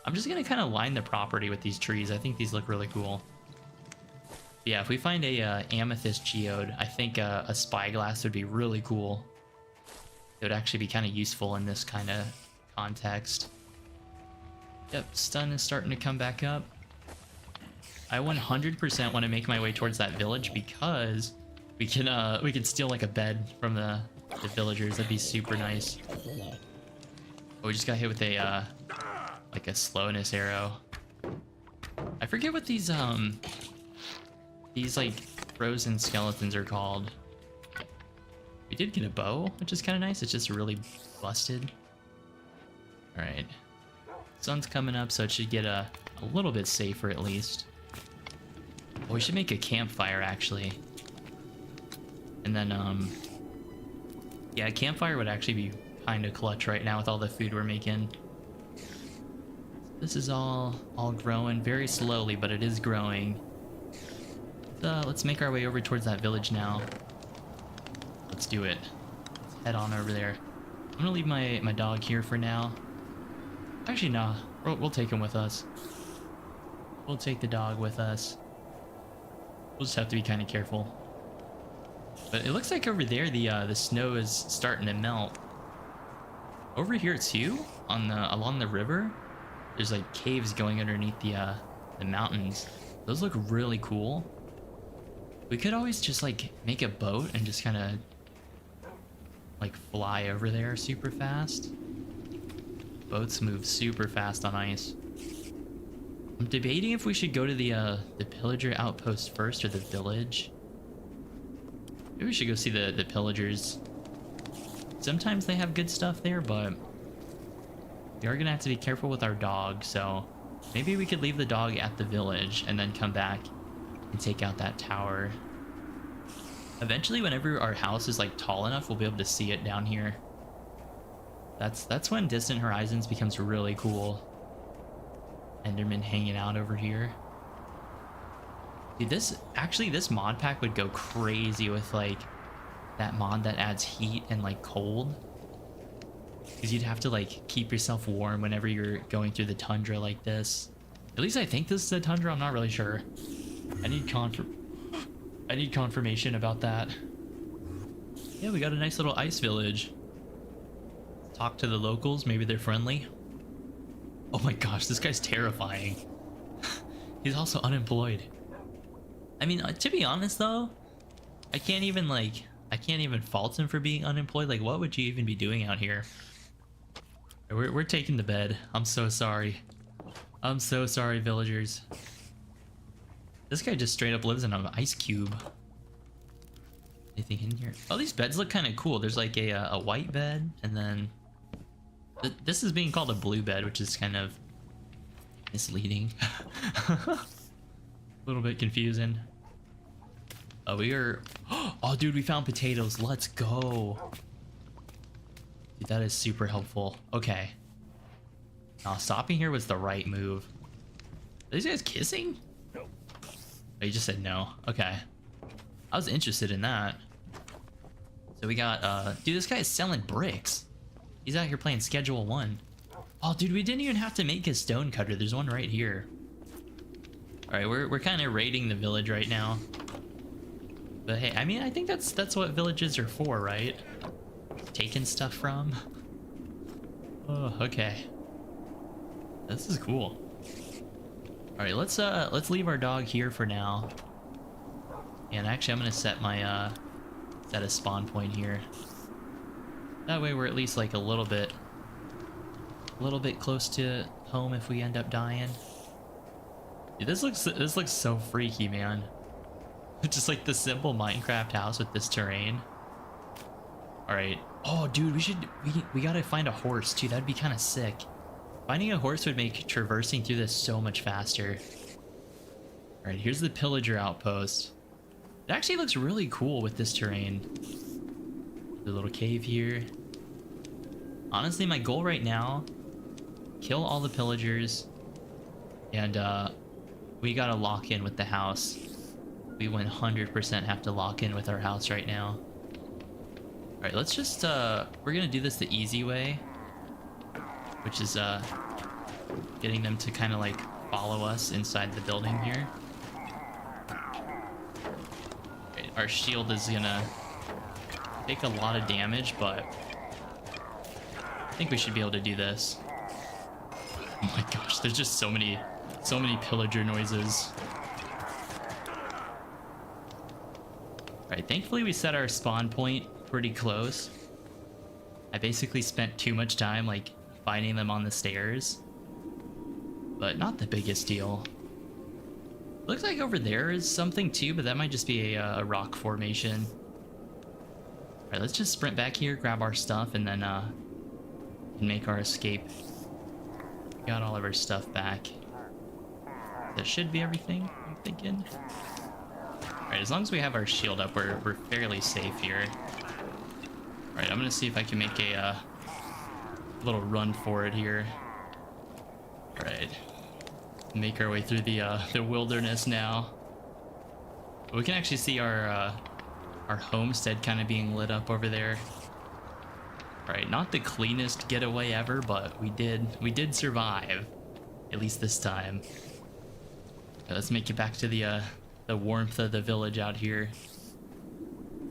Speaker 6: I'm just gonna kind of line the property with these trees. I think these look really cool. Yeah, if we find a amethyst geode, I think a spyglass would be really cool. It would actually be kind of useful in this kind of context. Yep, stun is starting to come back up. I 100% want to make my way towards that village because we can steal like a bed from the villagers. That'd be super nice. Oh, we just got hit with a like a slowness arrow. I forget what these like frozen skeletons are called. We did get a bow, which is kind of nice. It's just really busted. All right, sun's coming up, so it should get a little bit safer at least. Oh, we should make a campfire actually. And then, yeah, a campfire would actually be kind of clutch right now with all the food we're making. This is all growing very slowly, but it is growing. Let's make our way over towards that village now. Let's do it. Let's head on over there. I'm gonna leave my dog here for now. Actually, no, we'll take him with us. We'll take the dog with us. We'll just have to be kind of careful. But it looks like over there the snow is starting to melt. Over here too, along the river, there's like caves going underneath the mountains. Those look really cool. We could always just like make a boat and just kind of like fly over there super fast. Boats move super fast on ice. I'm debating if we should go to the pillager outpost first or the village. Maybe we should go see the pillagers. Sometimes they have good stuff there, but we are gonna have to be careful with our dog, so maybe we could leave the dog at the village and then come back and take out that tower. Eventually, whenever our house is like tall enough, we'll be able to see it down here. That's when Distant Horizons becomes really cool. Enderman hanging out over here. Dude, this mod pack would go crazy with like that mod that adds heat and like cold. Because you'd have to like keep yourself warm whenever you're going through the tundra like this. At least I think this is the tundra, I'm not really sure. I need confirmation about that. Yeah, we got a nice little ice village. Talk to the locals, maybe they're friendly. Oh my gosh, this guy's terrifying. He's also unemployed. I mean, to be honest though, I can't even fault him for being unemployed. Like, what would you even be doing out here? We're taking the bed. I'm so sorry. I'm so sorry, villagers. This guy just straight up lives in an ice cube. Anything in here? Oh, these beds look kind of cool. There's like a white bed, and then this is being called a blue bed, which is kind of misleading. A little bit confusing. We are... Oh, dude, we found potatoes. Let's go. Dude, that is super helpful. Okay. Now, stopping here was the right move. Are these guys kissing? No. Oh, you just said no. Okay. I was interested in that. So we got, dude, this guy is selling bricks. He's out here playing Schedule 1. Oh, dude, we didn't even have to make a stone cutter. There's one right here. Alright, we're kind of raiding the village right now. But hey, I mean, I think that's what villages are for, right? Taking stuff from. Oh, okay. This is cool. Alright, let's leave our dog here for now. And actually I'm gonna set my set a spawn point here. That way we're at least like a little bit close to home if we end up dying. Dude, this looks so freaky, man. Just like the simple Minecraft house with this terrain. Alright. Oh dude, we gotta find a horse too. That'd be kinda sick. Finding a horse would make traversing through this so much faster. Alright, here's the pillager outpost. It actually looks really cool with this terrain. The little cave here. Honestly, my goal right now, kill all the pillagers, and we gotta lock in with the house. We 100% have to lock in with our house right now. Alright, let's just, we're gonna do this the easy way, which is getting them to kind of like follow us inside the building here. Right, our shield is gonna take a lot of damage, but I think we should be able to do this. Oh my gosh, there's just so many pillager noises. Alright, thankfully we set our spawn point pretty close. I basically spent too much time like finding them on the stairs, but not the biggest deal. Looks like over there is something too, but that might just be a rock formation. Alright, let's just sprint back here, grab our stuff, and then make our escape. Got all of our stuff back. That should be everything, I'm thinking. Alright, as long as we have our shield up, we're fairly safe here. Alright, I'm gonna see if I can make a little run for it here. Alright. Make our way through the wilderness now. We can actually see our homestead kind of being lit up over there. Alright, not the cleanest getaway ever, but we did survive. At least this time. Let's make it back to the warmth of the village out here.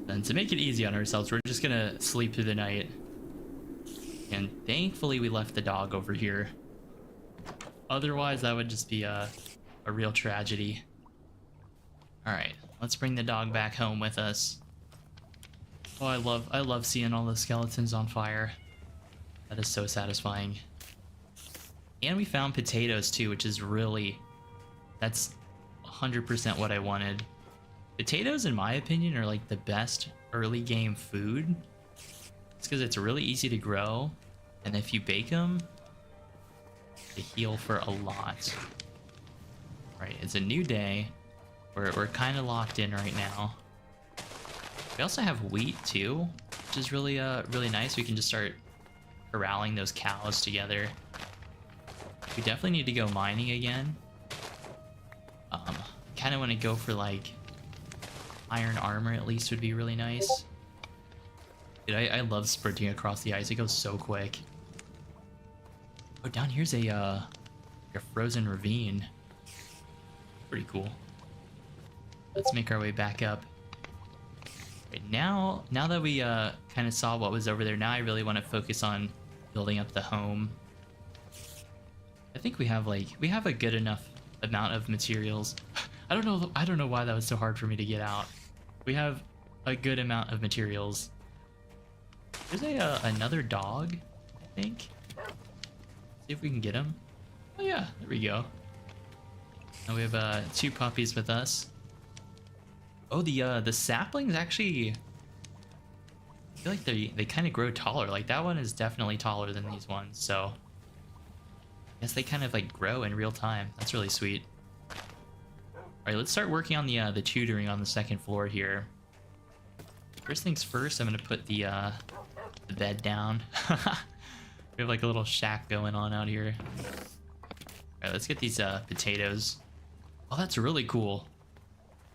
Speaker 6: And to make it easy on ourselves, we're just gonna sleep through the night. And thankfully we left the dog over here. Otherwise that would just be a real tragedy. Alright, let's bring the dog back home with us. Oh, I love seeing all the skeletons on fire. That is so satisfying. And we found potatoes too, which is really, that's 100% what I wanted. Potatoes, in my opinion, are like the best early game food. It's because it's really easy to grow, and if you bake them, they heal for a lot. Right, it's a new day. We're kind of locked in right now. We also have wheat too, which is really really nice. We can just start corralling those cows together. We definitely need to go mining again. Kind of want to go for like iron armor at least would be really nice. Dude, I love sprinting across the ice. It goes so quick. Oh, down here's a frozen ravine. Pretty cool. Let's make our way back up. Right, now that we kind of saw what was over there, now I really want to focus on building up the home. I think we have a good enough amount of materials. I don't know why that was so hard for me to get out. We have a good amount of materials. There's another dog, I think. See if we can get him. Oh yeah, there we go. And we have 2 puppies with us. Oh, the saplings actually, I feel like they kind of grow taller. Like that one is definitely taller than these ones. So I guess they kind of like grow in real time. That's really sweet. All right, let's start working on the tutoring on the second floor here. First things first, I'm gonna put the bed down. We have like a little shack going on out here. All right, let's get these potatoes. Oh, that's really cool.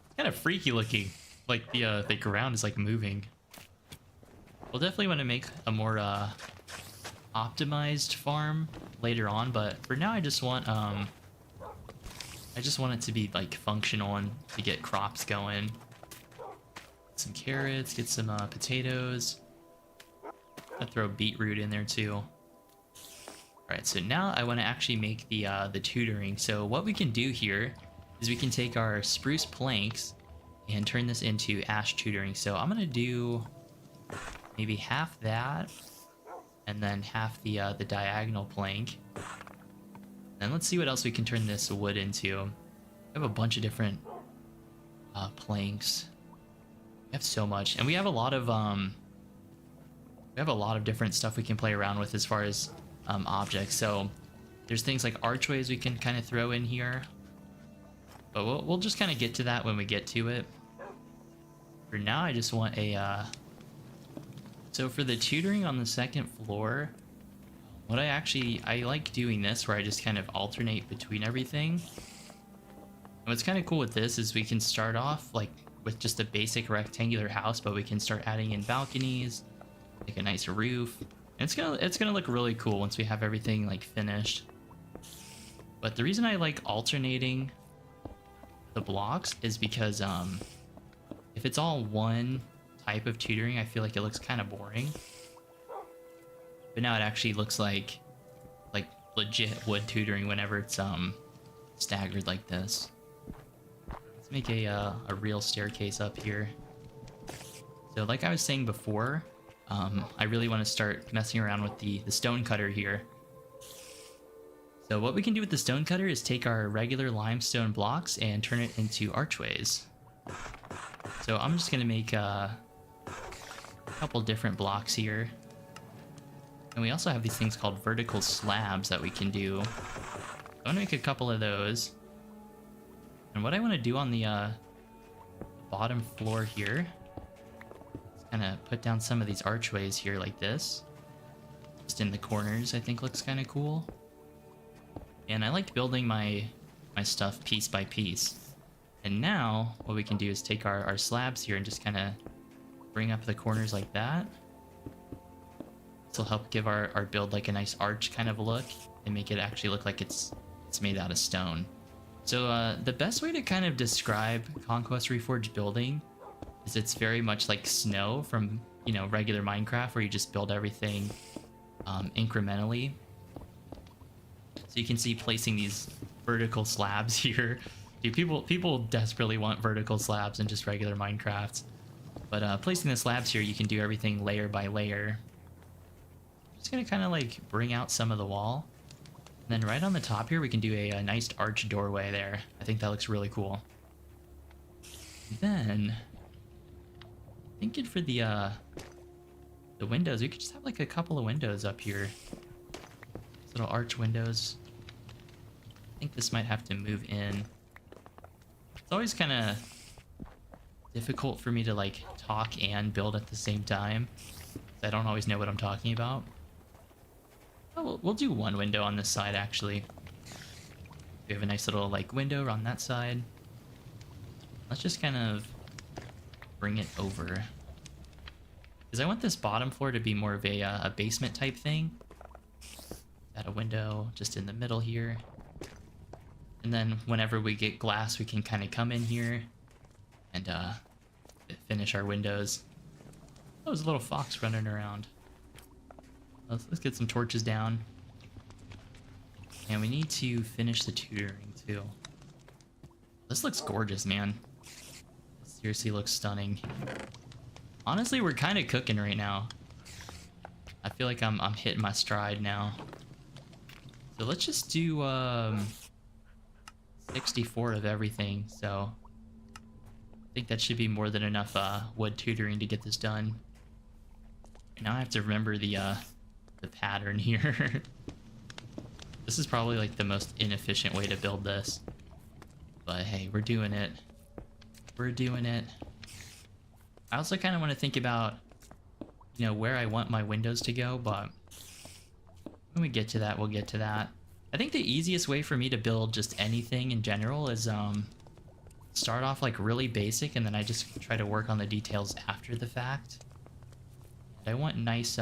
Speaker 6: It's kind of freaky looking. Like the ground is like moving. We'll definitely want to make a more optimized farm later on, but for now I just want it to be like functional and to get crops going. Get some carrots, get some potatoes. I'll throw beetroot in there too. Alright, so now I want to actually make the tutoring. So what we can do here is we can take our spruce planks and turn this into ash tutoring. So I'm gonna do maybe half that, and then half the diagonal plank. And let's see what else we can turn this wood into. We have a bunch of different planks. We have so much, and we have a lot of different stuff we can play around with as far as objects. So there's things like archways we can kind of throw in here, but we'll just kind of get to that when we get to it. For now, I just want a so for the tutoring on the second floor, what I like doing this where I just kind of alternate between everything. And what's kind of cool with this is we can start off like with just a basic rectangular house, but we can start adding in balconies, like a nice roof. And it's gonna look really cool once we have everything like finished. But the reason I like alternating the blocks is because if it's all one type of tutoring, I feel like it looks kind of boring. But now it actually looks like legit wood tutoring whenever it's staggered like this. Let's make a real staircase up here. So like I was saying before, I really want to start messing around with the stone cutter here. So what we can do with the stone cutter is take our regular limestone blocks and turn it into archways. So I'm just gonna make a couple different blocks here. And we also have these things called vertical slabs that we can do. I'm gonna make a couple of those. And what I want to do on the bottom floor here is kind of put down some of these archways here like this. Just in the corners, I think looks kind of cool. And I like building my stuff piece by piece. And now what we can do is take our slabs here and just kind of bring up the corners like that. This will help give our build like a nice arch kind of look and make it actually look like it's made out of stone. So the best way to kind of describe Conquest Reforged building is it's very much like Snow from, you know, regular Minecraft, where you just build everything incrementally. So you can see placing these vertical slabs here. Dude, people desperately want vertical slabs in just regular Minecraft. But placing the slabs here, you can do everything layer by layer. Just gonna kind of like bring out some of the wall. And then right on the top here, we can do a nice arch doorway there. I think that looks really cool. Then, thinking for the windows, we could just have like a couple of windows up here. These little arch windows. I think this might have to move in. It's always kind of difficult for me to like talk and build at the same time. I don't always know what I'm talking about. Oh, we'll do one window on this side actually. We have a nice little like window on that side. Let's just kind of bring it over, because I want this bottom floor to be more of a basement type thing. Add a window just in the middle here. And then whenever we get glass, we can kind of come in here and finish our windows. Oh, there's a little fox running around. Let's get some torches down. And we need to finish the tutoring too. This looks gorgeous, man. Seriously looks stunning. Honestly, we're kind of cooking right now. I feel like I'm hitting my stride now. So let's just do 64 of everything. So I think that should be more than enough wood tutoring to get this done. Now I have to remember the pattern here. This is probably like the most inefficient way to build this. But hey, we're doing it. We're doing it. I also kind of want to think about, you know, where I want my windows to go, but when we get to that, we'll get to that. I think the easiest way for me to build just anything in general is start off like really basic, and then I just try to work on the details after the fact. And I want nice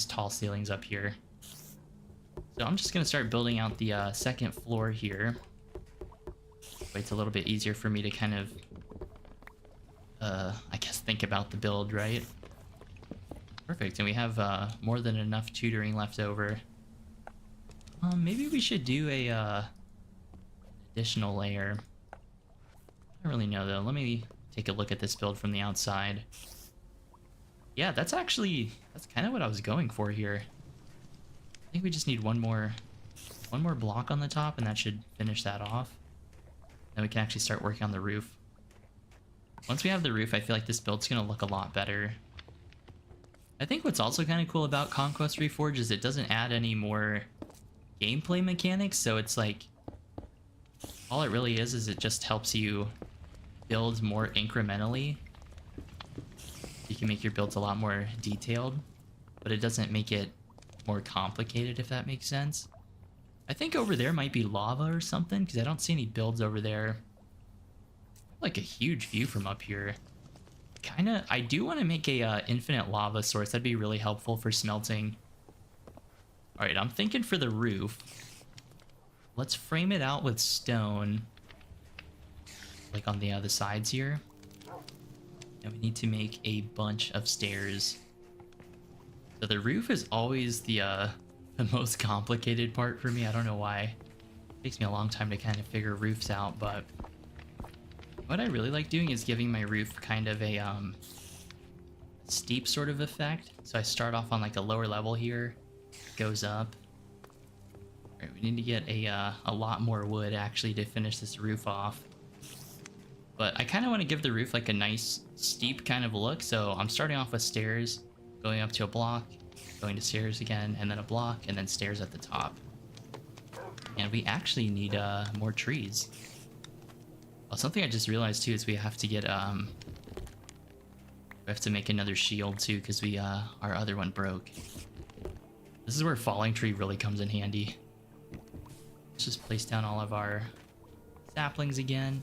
Speaker 6: tall ceilings up here. So I'm just gonna start building out the second floor here. It's a little bit easier for me to kind of, I guess, think about the build, right? Perfect, and we have more than enough tutoring left over. Maybe we should do a additional layer. I don't really know though. Let me take a look at this build from the outside. Yeah, that's kind of what I was going for here. I think we just need one more block on the top, and that should finish that off. Then we can actually start working on the roof. Once we have the roof, I feel like this build's gonna look a lot better. I think what's also kind of cool about Conquest Reforged is it doesn't add any more gameplay mechanics, so it's like all it really is it just helps you build more incrementally. You can make your builds a lot more detailed, but it doesn't make it more complicated, if that makes sense. I think over there might be lava or something, because I don't see any builds over there. Like a huge view from up here. I do want to make a infinite lava source. That'd be really helpful for smelting. All right, I'm thinking for the roof, let's frame it out with stone, like on the other sides here. And we need to make a bunch of stairs. So the roof is always the most complicated part for me. I don't know why. It takes me a long time to kind of figure roofs out, but what I really like doing is giving my roof kind of a steep sort of effect. So I start off on like a lower level here, goes up. All right, we need to get a lot more wood actually to finish this roof off. But I kind of want to give the roof like a nice steep kind of look. So I'm starting off with stairs, going up to a block, going to stairs again, and then a block, and then stairs at the top. And we actually need more trees. Well, something I just realized too is we have to get we have to make another shield too, because our other one broke. This is where falling tree really comes in handy. Let's just place down all of our saplings again.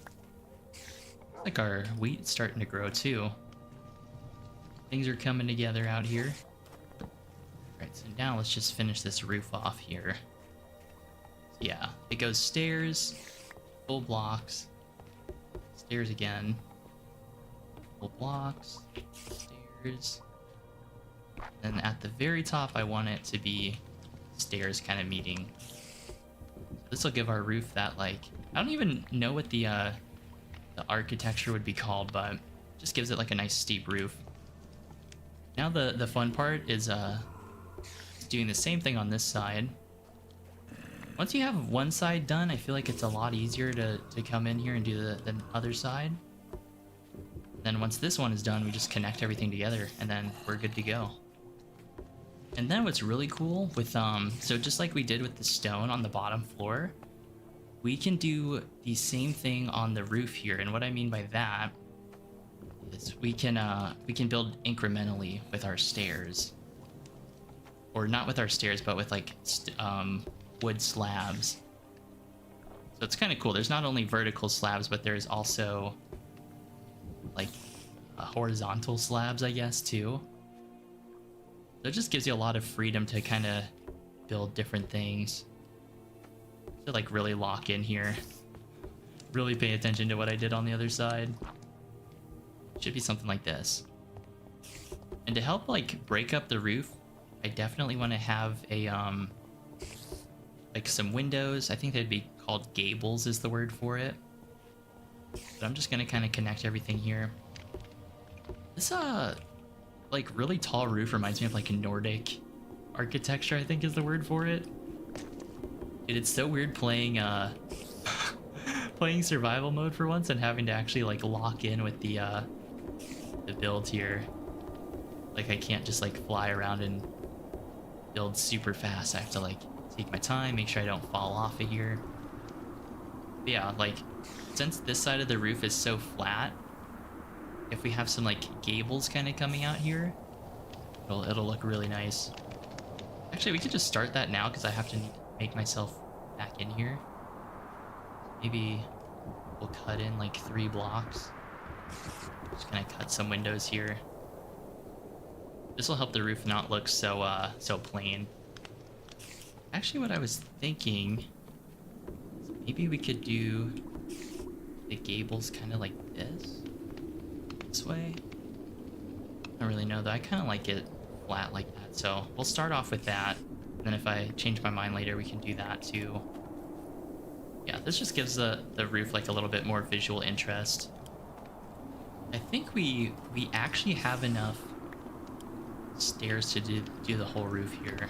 Speaker 6: Looks like our wheat's starting to grow too. Things are coming together out here. Alright, so now let's just finish this roof off here. Yeah, it goes stairs, full blocks, stairs again, full blocks, stairs. And at the very top, I want it to be stairs kind of meeting. This will give our roof that, like, I don't even know what the architecture would be called, but it just gives it like a nice steep roof. Now the fun part is doing the same thing on this side. Once you have one side done, I feel like it's a lot easier to come in here and do the other side. Then once this one is done, we just connect everything together, and then we're good to go. And then what's really cool with, so just like we did with the stone on the bottom floor, we can do the same thing on the roof here. And what I mean by that is we can build incrementally with our stairs. Or not with our stairs, but with like wood slabs. So it's kind of cool. There's not only vertical slabs, but there's also like horizontal slabs, I guess, too. So it just gives you a lot of freedom to kind of build different things. To like really lock in here. Really pay attention to what I did on the other side. Should be something like this. And to help like break up the roof, I definitely want to have a like some windows. I think they'd be called gables is the word for it. But I'm just gonna kind of connect everything here. This like really tall roof reminds me of like Nordic architecture, I think is the word for it. Dude, it's so weird playing playing survival mode for once and having to actually like lock in with the build here. Like I can't just like fly around and build super fast. I have to like take my time, make sure I don't fall off of here. But yeah, like since this side of the roof is so flat, if we have some like gables kind of coming out here, it'll look really nice. Actually, we could just start that now because I have to make myself back in here. Maybe we'll cut in like 3 blocks. Just gonna cut some windows here. This will help the roof not look so so plain. Actually, what I was thinking is maybe we could do the gables kind of like this way. I don't really know though. I kind of like it flat like that, so we'll start off with that. And then if I change my mind later, we can do that too. Yeah, this just gives the roof like a little bit more visual interest. I think we actually have enough stairs to do the whole roof here.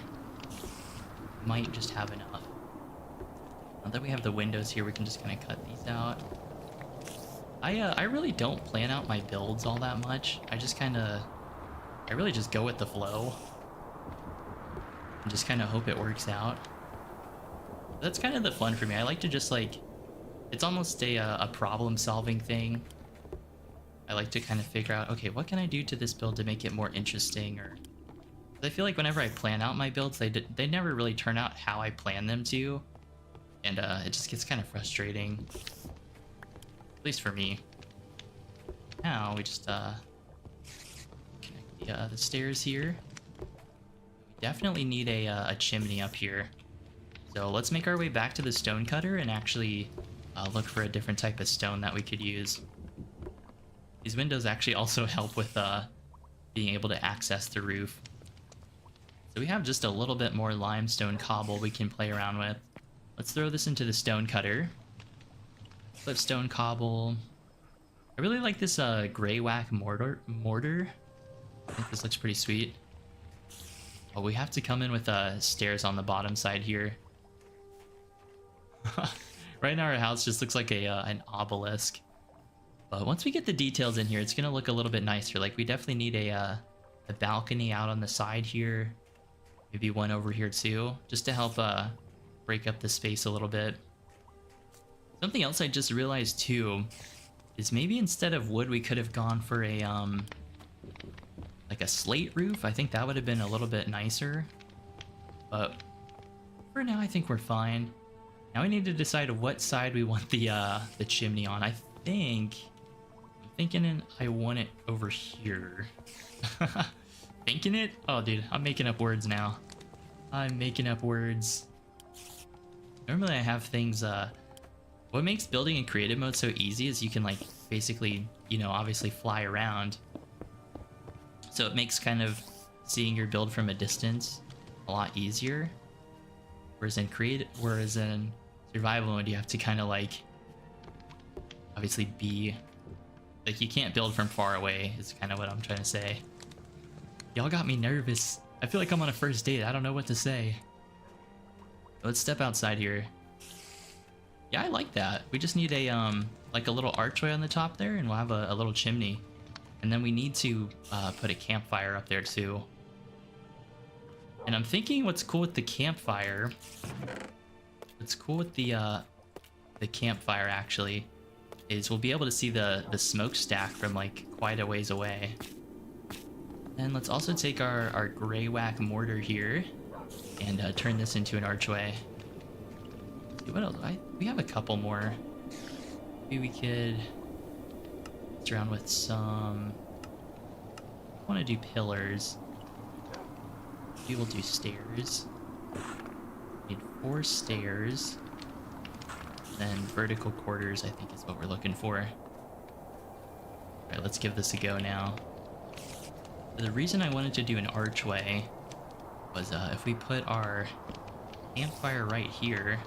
Speaker 6: Might just have enough. Now that we have the windows here, we can just kind of cut these out. I really don't plan out my builds all that much. I really just go with the flow and just kind of hope it works out. That's kind of the fun for me. I like to just like, it's almost a problem solving thing. I like to kind of figure out, okay, what can I do to this build to make it more interesting? Or I feel like whenever I plan out my builds, they never really turn out how I plan them to, and it just gets kind of frustrating, at least for me. Now we just connect the stairs here. We definitely need a chimney up here, so let's make our way back to the stone cutter and actually look for a different type of stone that we could use. These windows actually also help with being able to access the roof. So we have just a little bit more limestone cobble we can play around with. Let's throw this into the stone cutter. Flip stone cobble. I really like this gray whack mortar. I think this looks pretty sweet. Oh, we have to come in with stairs on the bottom side here. Right now our house just looks like an obelisk. But once we get the details in here, it's gonna look a little bit nicer. Like we definitely need a balcony out on the side here. Maybe one over here too, just to help break up the space a little bit. Something else I just realized too is maybe instead of wood, we could have gone for a like a slate roof. I think that would have been a little bit nicer. But for now, I think we're fine. Now we need to decide what side we want the chimney on. I'm thinking I want it over here. Thinking it? Oh, dude, I'm making up words now. I'm making up words. Normally I have things, what makes building in creative mode so easy is you can like basically, you know, obviously fly around. So it makes kind of seeing your build from a distance a lot easier. Whereas in survival mode, you have to kind of like, obviously be, like you can't build from far away is kind of what I'm trying to say. Y'all got me nervous. I feel like I'm on a first date. I don't know what to say. Let's step outside here. Yeah, I like that. We just need a like a little archway on the top there, and we'll have a little chimney. And then we need to put a campfire up there too. And I'm thinking what's cool with the campfire, what's cool with the campfire actually, is we'll be able to see the smokestack from like quite a ways away. And let's also take our gray whack mortar here and turn this into an archway. Let's see what else? We have a couple more. Maybe we could mess around with some. I want to do pillars. Maybe we'll do stairs. Need 4 stairs. Then vertical quarters, I think, is what we're looking for. Alright, let's give this a go now. The reason I wanted to do an archway was if we put our campfire right here,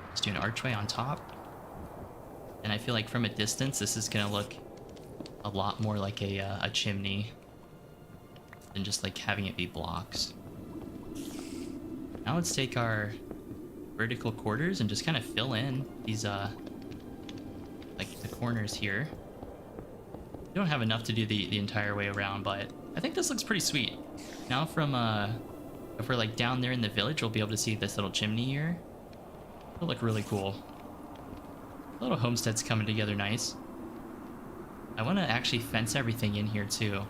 Speaker 6: let's do an archway on top. And I feel like from a distance, this is gonna look a lot more like a chimney than just like having it be blocks. Now let's take our vertical quarters and just kind of fill in these like the corners here. We don't have enough to do the entire way around, but I think this looks pretty sweet. Now from if we're like down there in the village, we'll be able to see this little chimney here. It'll look really cool. Little homestead's coming together nice. I want to actually fence everything in here too.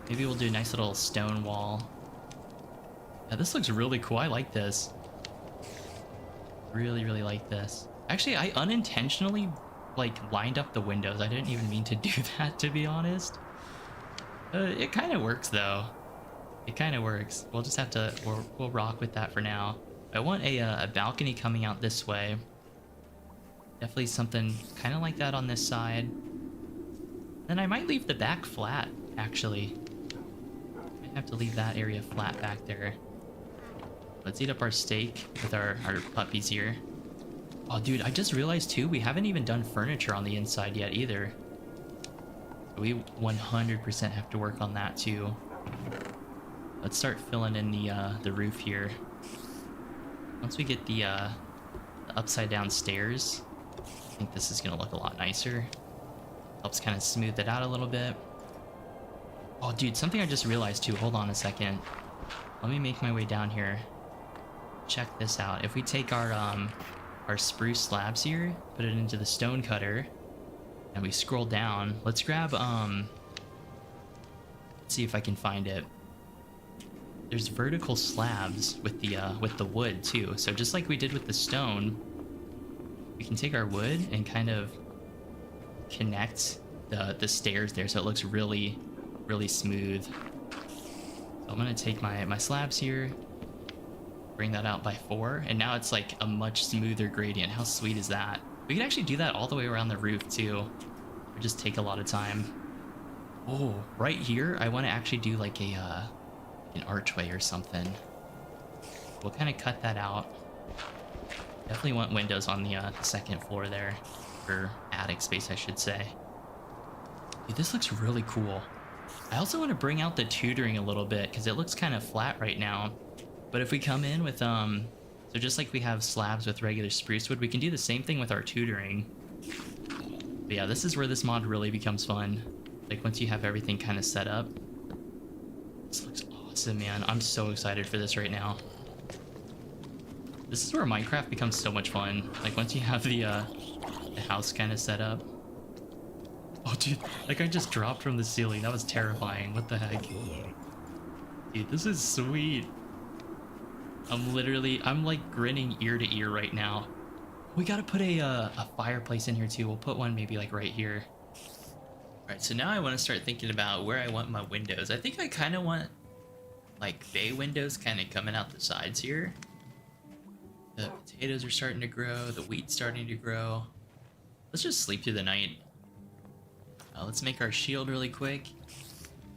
Speaker 6: Maybe we'll do a nice little stone wall. Yeah, this looks really cool. I like this. Really, really like this. Actually, I unintentionally like lined up the windows. I didn't even mean to do that, to be honest. It kind of works though. It kind of works. We'll just have to, we'll rock with that for now. I want a balcony coming out this way. Definitely something kind of like that on this side. Then I might leave the back flat, actually. I have to leave that area flat back there. Let's eat up our steak with our puppies here. Oh, dude, I just realized too, we haven't even done furniture on the inside yet either. We 100% have to work on that too. Let's start filling in the roof here. Once we get the upside down stairs, I think this is gonna look a lot nicer. Helps kind of smooth it out a little bit. Oh, dude, something I just realized too. Hold on a second. Let me make my way down here. Check this out. If we take our spruce slabs here, put it into the stone cutter, and we scroll down, let's grab let's see if I can find it. There's vertical slabs with the wood too. So just like we did with the stone, we can take our wood and kind of connect the stairs there so it looks really, really smooth. So I'm gonna take my slabs here, bring that out by 4, and now it's like a much smoother gradient. How sweet is that? We can actually do that all the way around the roof too. It would just take a lot of time. Oh, right here, I want to actually do like an archway or something. We'll kind of cut that out. Definitely want windows on the second floor there, or attic space, I should say. Dude, this looks really cool. I also want to bring out the tutoring a little bit because it looks kind of flat right now. But if we come in with so just like we have slabs with regular spruce wood, we can do the same thing with our tutoring. But yeah, this is where this mod really becomes fun. Like once you have everything kind of set up. This looks awesome, man. I'm so excited for this right now. This is where Minecraft becomes so much fun. Like once you have the house kind of set up. Oh, dude, like I just dropped from the ceiling. That was terrifying. What the heck? Dude, this is sweet. I'm like grinning ear to ear right now. We gotta put a fireplace in here too. We'll put one maybe like right here. All right, so now I want to start thinking about where I want my windows. I think I kind of want like bay windows kind of coming out the sides here. The potatoes are starting to grow. The wheat's starting to grow. Let's just sleep through the night. Let's make our shield really quick.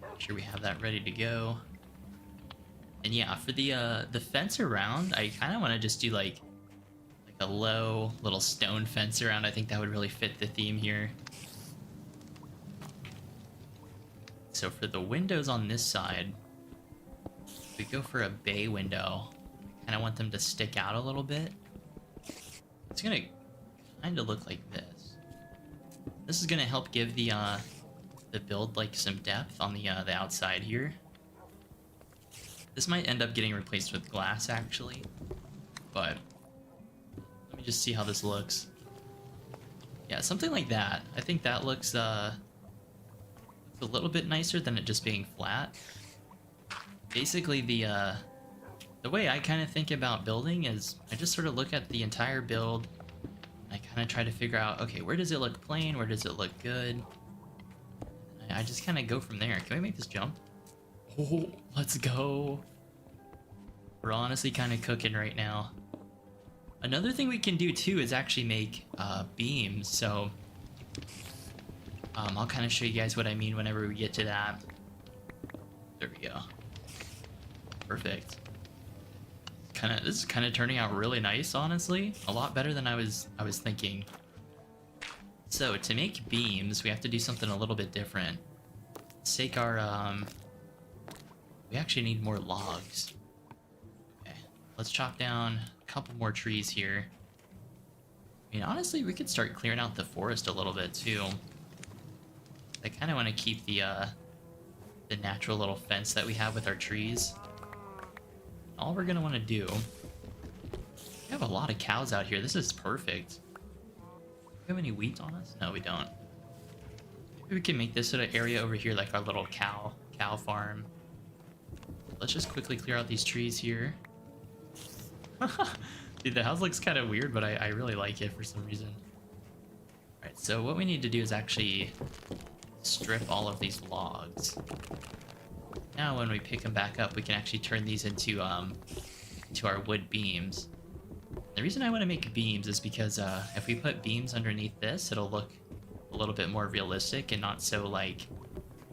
Speaker 6: Make sure we have that ready to go. And yeah, for the fence around, I kind of want to just do like a low little stone fence around. I think that would really fit the theme here. So for the windows on this side, we go for a bay window. I kind of want them to stick out a little bit. It's gonna kind of look like this. This is gonna help give the build like some depth on the outside here. This might end up getting replaced with glass actually, but let me just see how this looks. Yeah, something like that. I think that looks a little bit nicer than it just being flat. Basically, the way I kind of think about building is I just sort of look at the entire build. I kind of try to figure out, okay, where does it look plain? Where does it look good? I just kind of go from there. Can we make this jump? Oh, let's go. We're honestly kind of cooking right now. Another thing we can do too is actually make beams. So I'll kind of show you guys what I mean whenever we get to that. There we go. Perfect. This is kind of turning out really nice, honestly. A lot better than I was thinking. So to make beams, we have to do something a little bit different. Let's take our we actually need more logs. Okay, let's chop down a couple more trees here. I mean, honestly, we could start clearing out the forest a little bit too. I kind of want to keep the natural little fence that we have with our trees. All we're gonna want to do, we have a lot of cows out here. This is perfect. We we have any wheat on us? No, we don't. Maybe we can make this sort of area over here like our little cow farm. Let's just quickly clear out these trees here. Dude, the house looks kind of weird, but I really like it for some reason. Alright, so what we need to do is actually strip all of these logs. Now when we pick them back up, we can actually turn these into our wood beams. The reason I want to make beams is because if we put beams underneath this, it'll look a little bit more realistic and not so like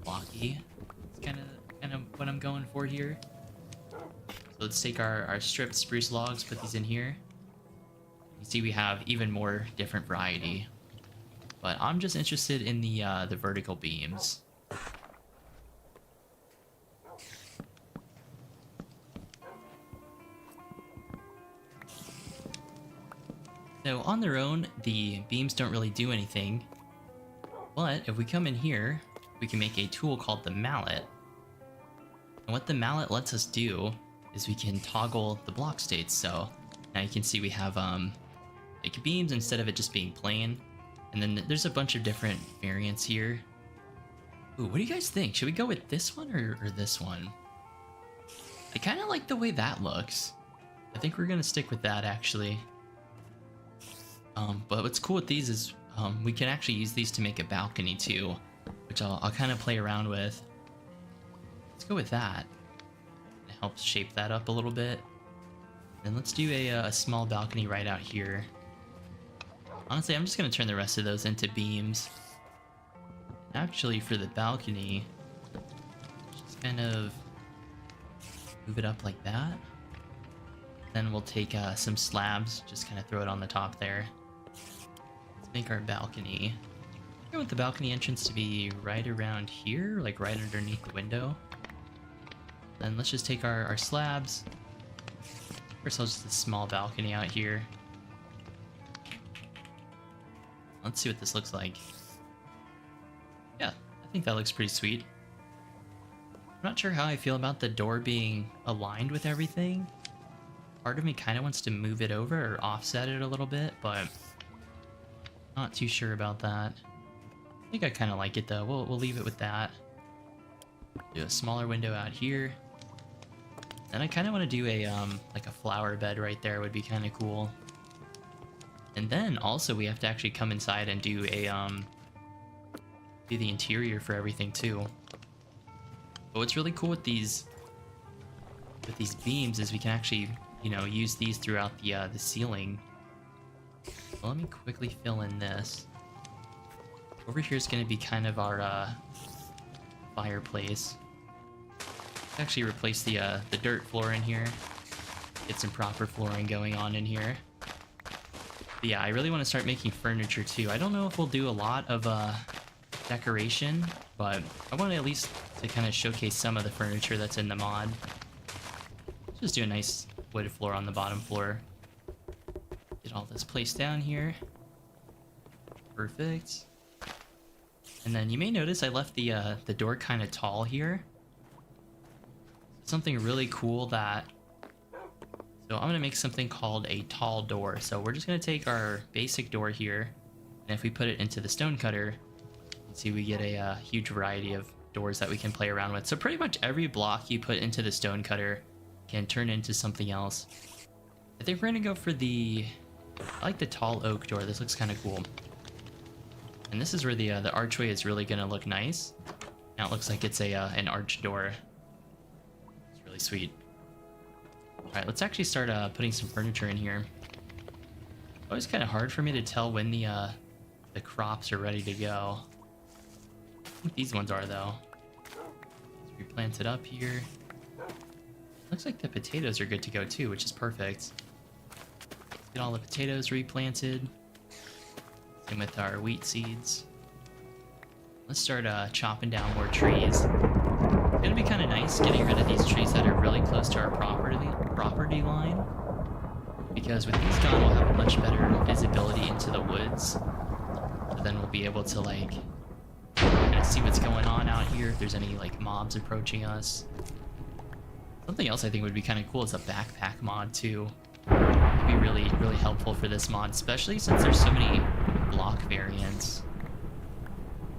Speaker 6: blocky. It's kind of what I'm going for here. So let's take our stripped spruce logs, put these in here. You see we have even more different variety. But I'm just interested in the vertical beams. So on their own, the beams don't really do anything. But if we come in here, we can make a tool called the mallet. And what the mallet lets us do is we can toggle the block states. So now you can see we have like beams instead of it just being plain. And then there's a bunch of different variants here. Ooh, what do you guys think? Should we go with this one or this one? I kind of like the way that looks. I think we're gonna stick with that actually. But what's cool with these is we can actually use these to make a balcony too, which I'll kind of play around with. Let's go with that. It helps shape that up a little bit. And let's do a small balcony right out here. Honestly, I'm just going to turn the rest of those into beams. Actually, for the balcony, just kind of move it up like that. Then we'll take some slabs, just kind of throw it on the top there. Let's make our balcony. I want the balcony entrance to be right around here, like right underneath the window. Then let's just take our slabs. First, I'll just a small balcony out here. Let's see what this looks like. Yeah, I think that looks pretty sweet. I'm not sure how I feel about the door being aligned with everything. Part of me kind of wants to move it over or offset it a little bit, but not too sure about that. I think I kind of like it though. We'll leave it with that. Do a smaller window out here. And I kind of want to do a like a flower bed right there would be kind of cool. And then also we have to actually come inside and do a do the interior for everything too. But what's really cool with these beams is we can actually, you know, use these throughout the ceiling. Well, let me quickly fill in this. Over here is going to be kind of our fireplace. Let's actually replace the dirt floor in here. Get some proper flooring going on in here. But yeah, I really want to start making furniture too. I don't know if we'll do a lot of decoration, but I want to at least to kind of showcase some of the furniture that's in the mod. Just do a nice wood floor on the bottom floor. Get all this placed down here. Perfect. And then you may notice I left the door kind of tall here. Something really cool that... So I'm going to make something called a tall door. So we're just going to take our basic door here, and if we put it into the stone cutter, you can see we get a huge variety of doors that we can play around with. So pretty much every block you put into the stone cutter can turn into something else. I think we're going to go for I like the tall oak door. This looks kind of cool. And this is where the archway is really going to look nice. Now it looks like it's an arch door. It's really sweet. Alright, let's actually start putting some furniture in here. Always kind of hard for me to tell when the crops are ready to go. I think these ones are though. Let's replant it up here. Looks like the potatoes are good to go too, which is perfect. Let's get all the potatoes replanted. Same with our wheat seeds. Let's start chopping down more trees. It's gonna be kind of nice getting rid of these trees that are really close to our property line, because with these gone we'll have a much better visibility into the woods. So then we'll be able to like kind of see what's going on out here, if there's any like mobs approaching us. Something else I think would be kind of cool is a backpack mod too. It'd be really helpful for this mod, especially since there's so many block variants.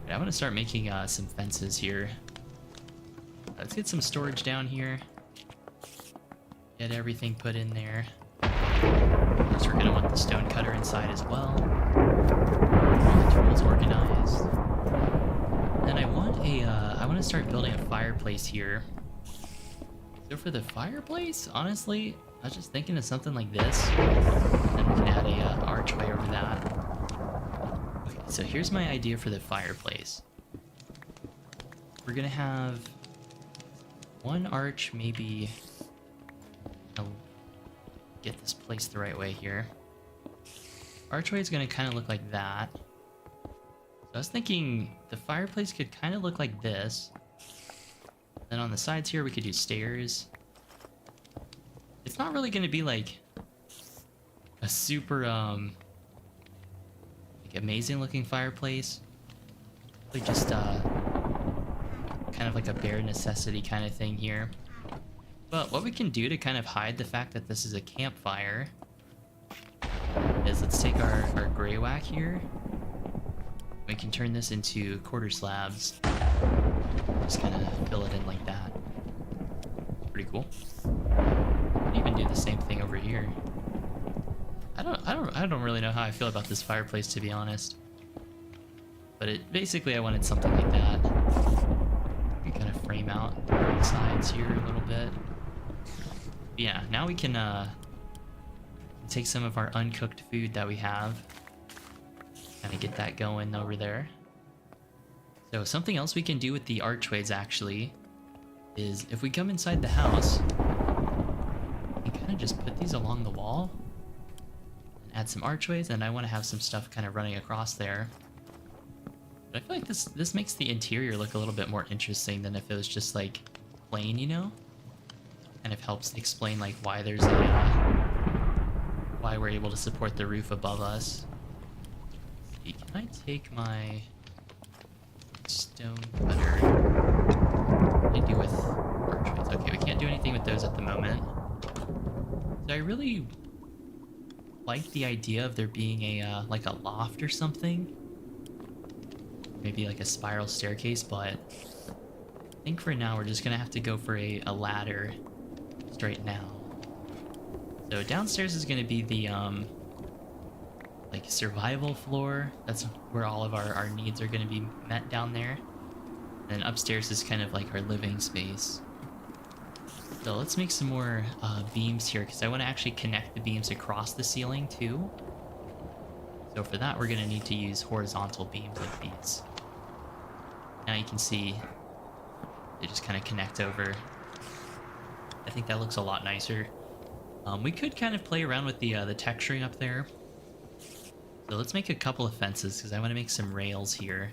Speaker 6: Okay, I'm gonna start making some fences here. Let's get some storage down here. Get everything put in there. Of course, we're gonna want the stone cutter inside as well. All the tools organized. And I want to start building a fireplace here. So for the fireplace, honestly, I was just thinking of something like this. Then we can add a archway over that. Okay, so here's my idea for the fireplace. We're gonna have one arch, maybe. I'll get this placed the right way here. Archway is gonna kind of look like that. So I was thinking the fireplace could kind of look like this. Then on the sides here, we could do stairs. It's not really gonna be like a super like amazing looking fireplace. Like just kind of like a bare necessity kind of thing here. But what we can do to kind of hide the fact that this is a campfire is let's take our gray whack here. We can turn this into quarter slabs. Just kind of fill it in like that. Pretty cool. Even do the same thing over here. I don't really know how I feel about this fireplace, to be honest. But basically I wanted something like that. We can kind of frame out the sides here a little bit. Yeah, now we can take some of our uncooked food that we have. Kind of get that going over there. So something else we can do with the archways actually is if we come inside the house, we kind of just put these along the wall and add some archways, and I want to have some stuff kind of running across there. But I feel like this makes the interior look a little bit more interesting than if it was just like plain, you know? Kind of helps explain like why there's why we're able to support the roof above us. Can I take my stone cutter? What do I do with archways? Okay, we can't do anything with those at the moment. So I really like the idea of there being a like a loft or something. Maybe like a spiral staircase, but I think for now we're just gonna have to go for a ladder straight now. So downstairs is gonna be the like survival floor. That's where all of our needs are gonna be met down there. And upstairs is kind of like our living space. So let's make some more beams here, because I want to actually connect the beams across the ceiling too. So for that, we're going to need to use horizontal beams like these. Now you can see they just kind of connect over. I think that looks a lot nicer. We could kind of play around with the texturing up there. So let's make a couple of fences, because I want to make some rails here.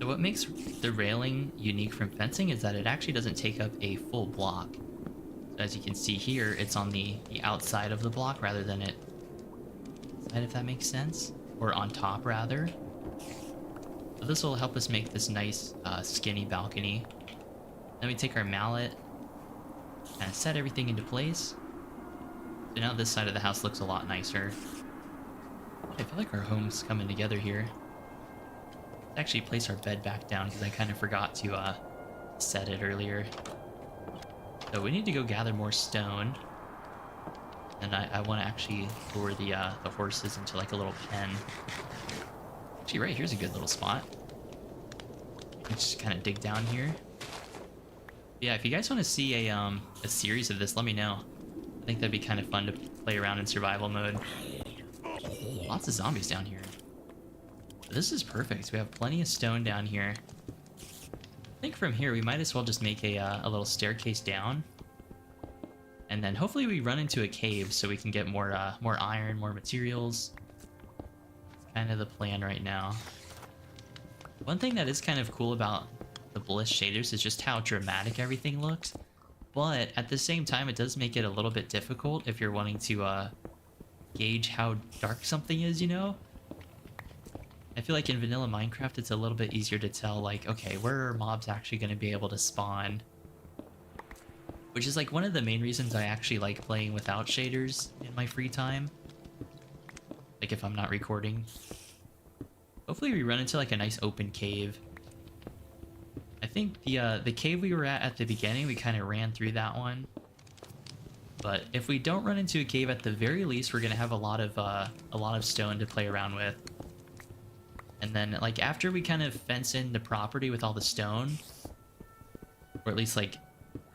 Speaker 6: So what makes the railing unique from fencing is that it actually doesn't take up a full block. So as you can see here, it's on the outside of the block rather than it inside, if that makes sense, or on top rather. So this will help us make this nice skinny balcony. Then we take our mallet, kind of set everything into place. So now this side of the house looks a lot nicer. I feel like our home's coming together here. Let's actually place our bed back down because I kind of forgot to set it earlier. So we need to go gather more stone. And I want to actually lure the horses into like a little pen. Actually, right here's a good little spot. Let's just kind of dig down here. Yeah, if you guys want to see a series of this, let me know. I think that'd be kind of fun to play around in survival mode. Lots of zombies down here. This is perfect. We have plenty of stone down here. I think from here we might as well just make a little staircase down. And then hopefully we run into a cave so we can get more iron, more materials. It's kind of the plan right now. One thing that is kind of cool about the Bliss shaders is just how dramatic everything looks. But at the same time, it does make it a little bit difficult if you're wanting to gauge how dark something is, you know? I feel like in vanilla Minecraft, it's a little bit easier to tell, like, okay, where are mobs actually going to be able to spawn? Which is like one of the main reasons I actually like playing without shaders in my free time. Like like if I'm not recording. Hopefully we run into like a nice open cave. I think the cave we were at the beginning, we kind of ran through that one. But if we don't run into a cave, at the very least, we're gonna have a lot of stone to play around with. And then, like, after we kind of fence in the property with all the stone, or at least like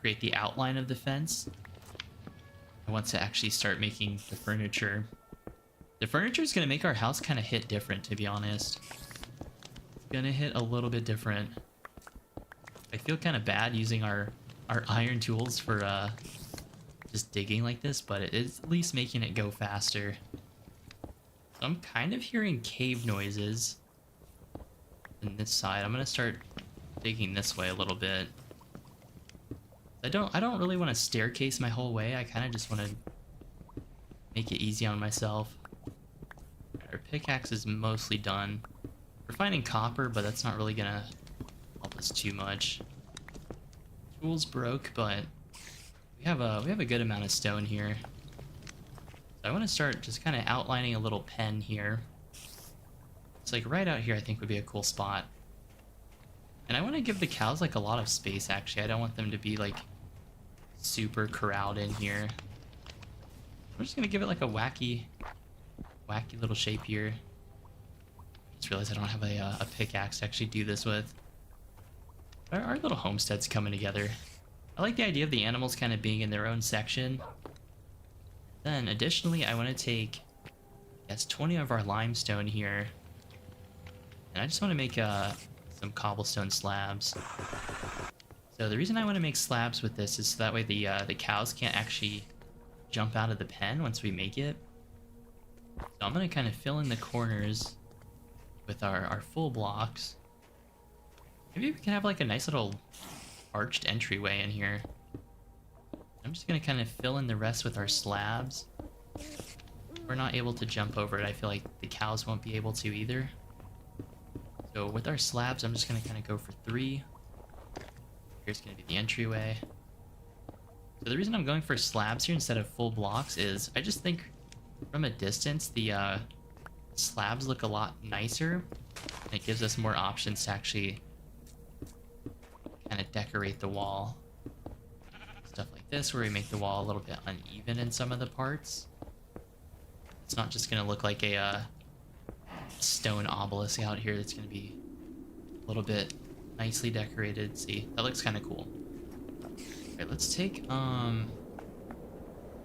Speaker 6: create the outline of the fence, I want to actually start making the furniture. The furniture is gonna make our house kind of hit different, to be honest. It's gonna hit a little bit different. I feel kind of bad using our iron tools for just digging like this, but it is at least making it go faster. So I'm kind of hearing cave noises on this side. I'm gonna start digging this way a little bit. I don't really want to staircase my whole way. I kind of just want to make it easy on myself. Our pickaxe is mostly done. We're finding copper, but that's not really gonna help us too much. Tools broke, but we have a good amount of stone here. So I want to start just kind of outlining a little pen here. It's like right out here, I think would be a cool spot. And I want to give the cows like a lot of space, actually. I don't want them to be like super corralled in here. I'm just gonna give it like a wacky little shape here. Just realized I don't have a pickaxe to actually do this with. Our little homestead's coming together. I like the idea of the animals kind of being in their own section. Then additionally, I want to take, I guess, 20 of our limestone here. And I just want to make some cobblestone slabs. So the reason I want to make slabs with this is so that way the cows can't actually jump out of the pen once we make it. So I'm going to kind of fill in the corners with our full blocks. Maybe we can have like a nice little arched entryway in here. I'm just going to kind of fill in the rest with our slabs. We're not able to jump over it. I feel like the cows won't be able to either. So with our slabs, I'm just going to kind of go for 3. Here's going to be the entryway. So the reason I'm going for slabs here instead of full blocks is I just think from a distance, the slabs look a lot nicer. And it gives us more options to actually kind of decorate the wall. Stuff like this where we make the wall a little bit uneven in some of the parts. It's not just going to look like a stone obelisk out here. It's going to be a little bit nicely decorated. See, that looks kind of cool. Alright, let's take, let's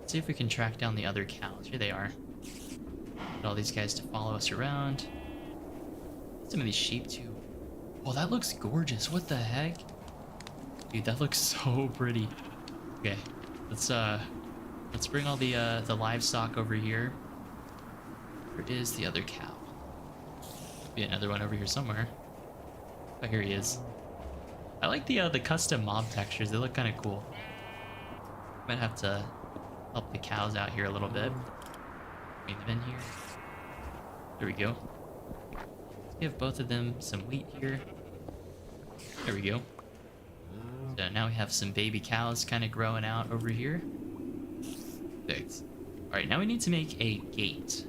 Speaker 6: see if we can track down the other cows. Here they are. Get all these guys to follow us around. Some of these sheep too. Oh, that looks gorgeous. What the heck? Dude, that looks so pretty. Okay, let's bring all the livestock over here. Where is the other cow? Be another one over here somewhere. Oh, here he is. I like the custom mob textures. They look kind of cool. Might have to help the cows out here a little bit. Bring them in here. There we go. Let's give both of them some wheat here. There we go. So now we have some baby cows kind of growing out over here. Perfect. Alright, now we need to make a gate.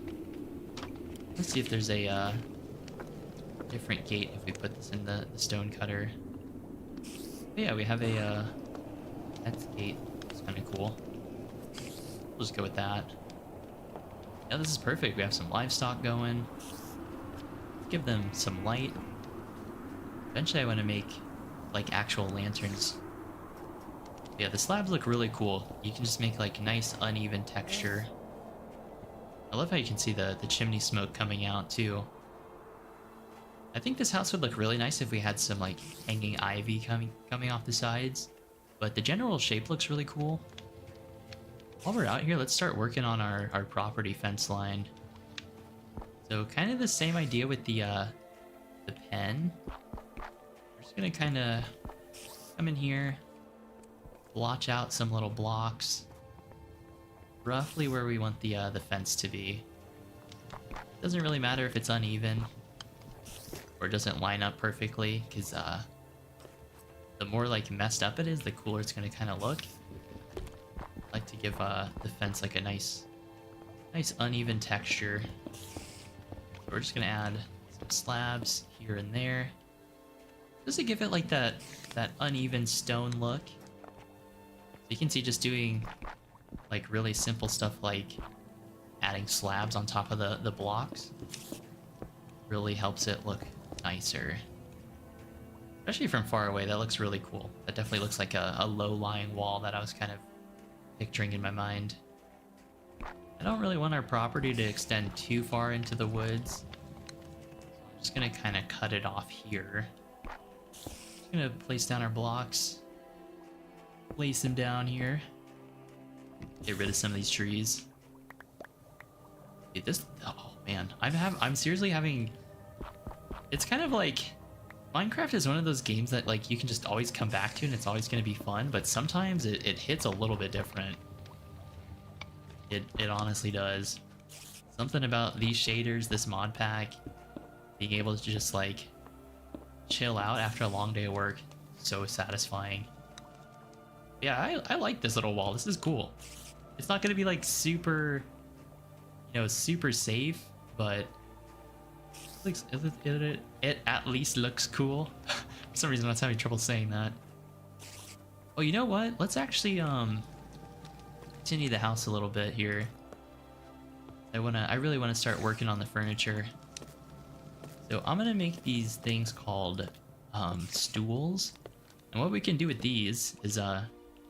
Speaker 6: Let's see if there's a different gate if we put this in the stone cutter. But yeah, we have a that's gate. It's kind of cool. We'll just go with that. Yeah, this is perfect. We have some livestock going. Give them some light. Eventually I want to make like actual lanterns. Yeah, the slabs look really cool. You can just make like nice uneven texture. I love how you can see the chimney smoke coming out too. I think this house would look really nice if we had some like hanging ivy coming off the sides. But the general shape looks really cool. While we're out here, let's start working on our property fence line. So kind of the same idea with the pen. We're just gonna kind of come in here, blotch out some little blocks, roughly where we want the fence to be. Doesn't really matter if it's uneven or doesn't line up perfectly, because the more like messed up it is, the cooler it's gonna kind of look. I like to give the fence like a nice uneven texture. we're just gonna add some slabs here and there, just to give it like that uneven stone look. So you can see just doing like really simple stuff like adding slabs on top of the blocks really helps it look nicer. Especially from far away, that looks really cool. That definitely looks like a low-lying wall that I was kind of picturing in my mind. I don't really want our property to extend too far into the woods. So I'm just gonna kind of cut it off here. Just gonna place down our blocks. Place them down here. Get rid of some of these trees. Dude, this, oh man, I'm seriously having, it's kind of like, Minecraft is one of those games that like you can just always come back to and it's always going to be fun, but sometimes it hits a little bit different. It honestly does. Something about these shaders, this mod pack, being able to just like chill out after a long day of work, so satisfying. Yeah, I like this little wall. This is cool. It's not going to be like super, you know, super safe, but it at least looks cool. For some reason I was having trouble saying that. Oh, you know what? Let's actually continue the house a little bit here. I really wanna start working on the furniture. So I'm gonna make these things called stools. And what we can do with these is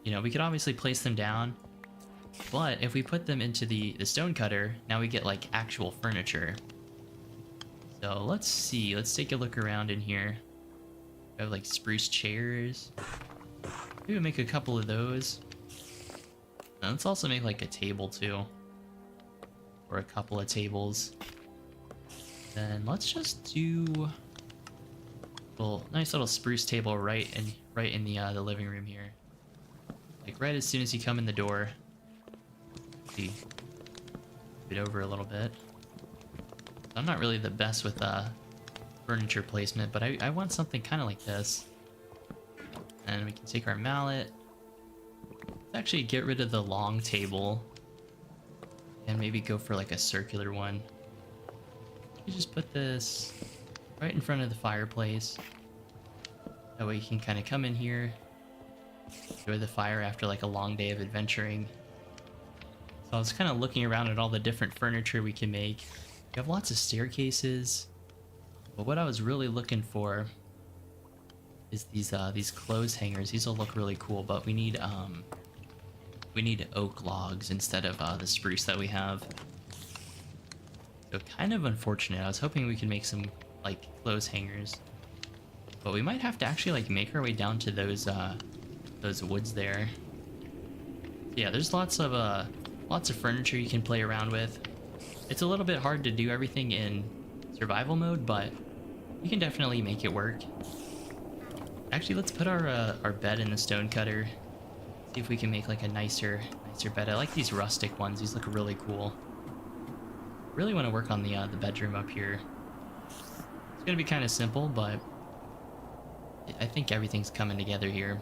Speaker 6: you know, we could obviously place them down, but if we put them into the stone cutter, now we get like actual furniture. So let's see, let's take a look around in here. We have like spruce chairs. Maybe we'll make a couple of those. And let's also make like a table too. Or a couple of tables. Then let's just do a nice little spruce table right in the living room here. Like right as soon as you come in the door. See, move it over a little bit. I'm not really the best with furniture placement, but I want something kind of like this. And we can take our mallet. Let's actually get rid of the long table. And maybe go for like a circular one. You just put this right in front of the fireplace. That way you can kind of come in here, enjoy the fire after like a long day of adventuring. So I was kind of looking around at all the different furniture we can make. We have lots of staircases, but what I was really looking for is these clothes hangers. These will look really cool, but we need oak logs instead of the spruce that we have. So kind of unfortunate. I was hoping we could make some like clothes hangers, but we might have to actually like make our way down to those woods there. Yeah, there's lots of furniture you can play around with. It's a little bit hard to do everything in survival mode, but you can definitely make it work. Actually, let's put our bed in the stone cutter. See if we can make like a nicer bed. I like these rustic ones. These look really cool. Really want to work on the bedroom up here. It's gonna be kind of simple, but I think everything's coming together here.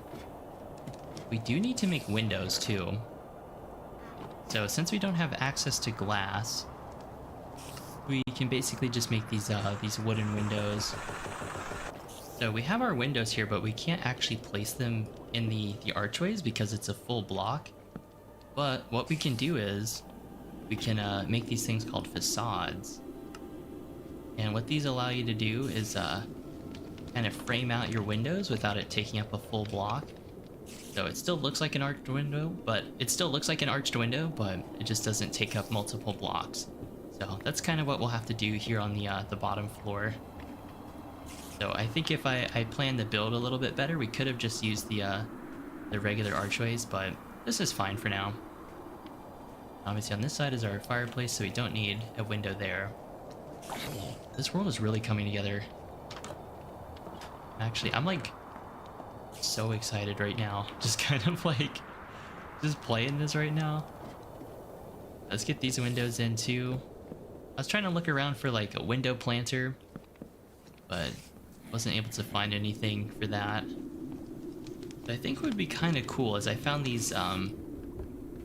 Speaker 6: We do need to make windows too. So since we don't have access to glass, we can basically just make these wooden windows. So we have our windows here, but we can't actually place them in the archways because it's a full block. But what we can do is we can make these things called facades. And what these allow you to do is kind of frame out your windows without it taking up a full block. So it still looks like an arched window, but it just doesn't take up multiple blocks. So that's kind of what we'll have to do here on the bottom floor. So I think if I planned the build a little bit better, we could have just used the regular archways, but this is fine for now. Obviously on this side is our fireplace, so we don't need a window there. This world is really coming together. Actually, I'm like so excited right now. Just kind of like just playing this right now. Let's get these windows in too. I was trying to look around for like a window planter, but wasn't able to find anything for that. But I think would be kind of cool is I found these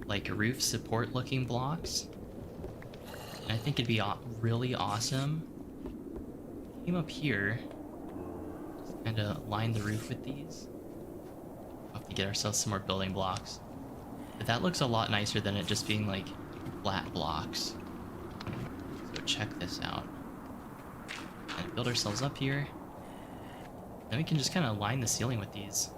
Speaker 6: like roof support looking blocks. And I think it'd be really awesome
Speaker 4: came up here, just kind of line the roof with these. We'll have to get ourselves some more building blocks. But that looks a lot nicer than it just being like flat blocks. So check this out. And build ourselves up here. Then we can just kind of line the ceiling with these.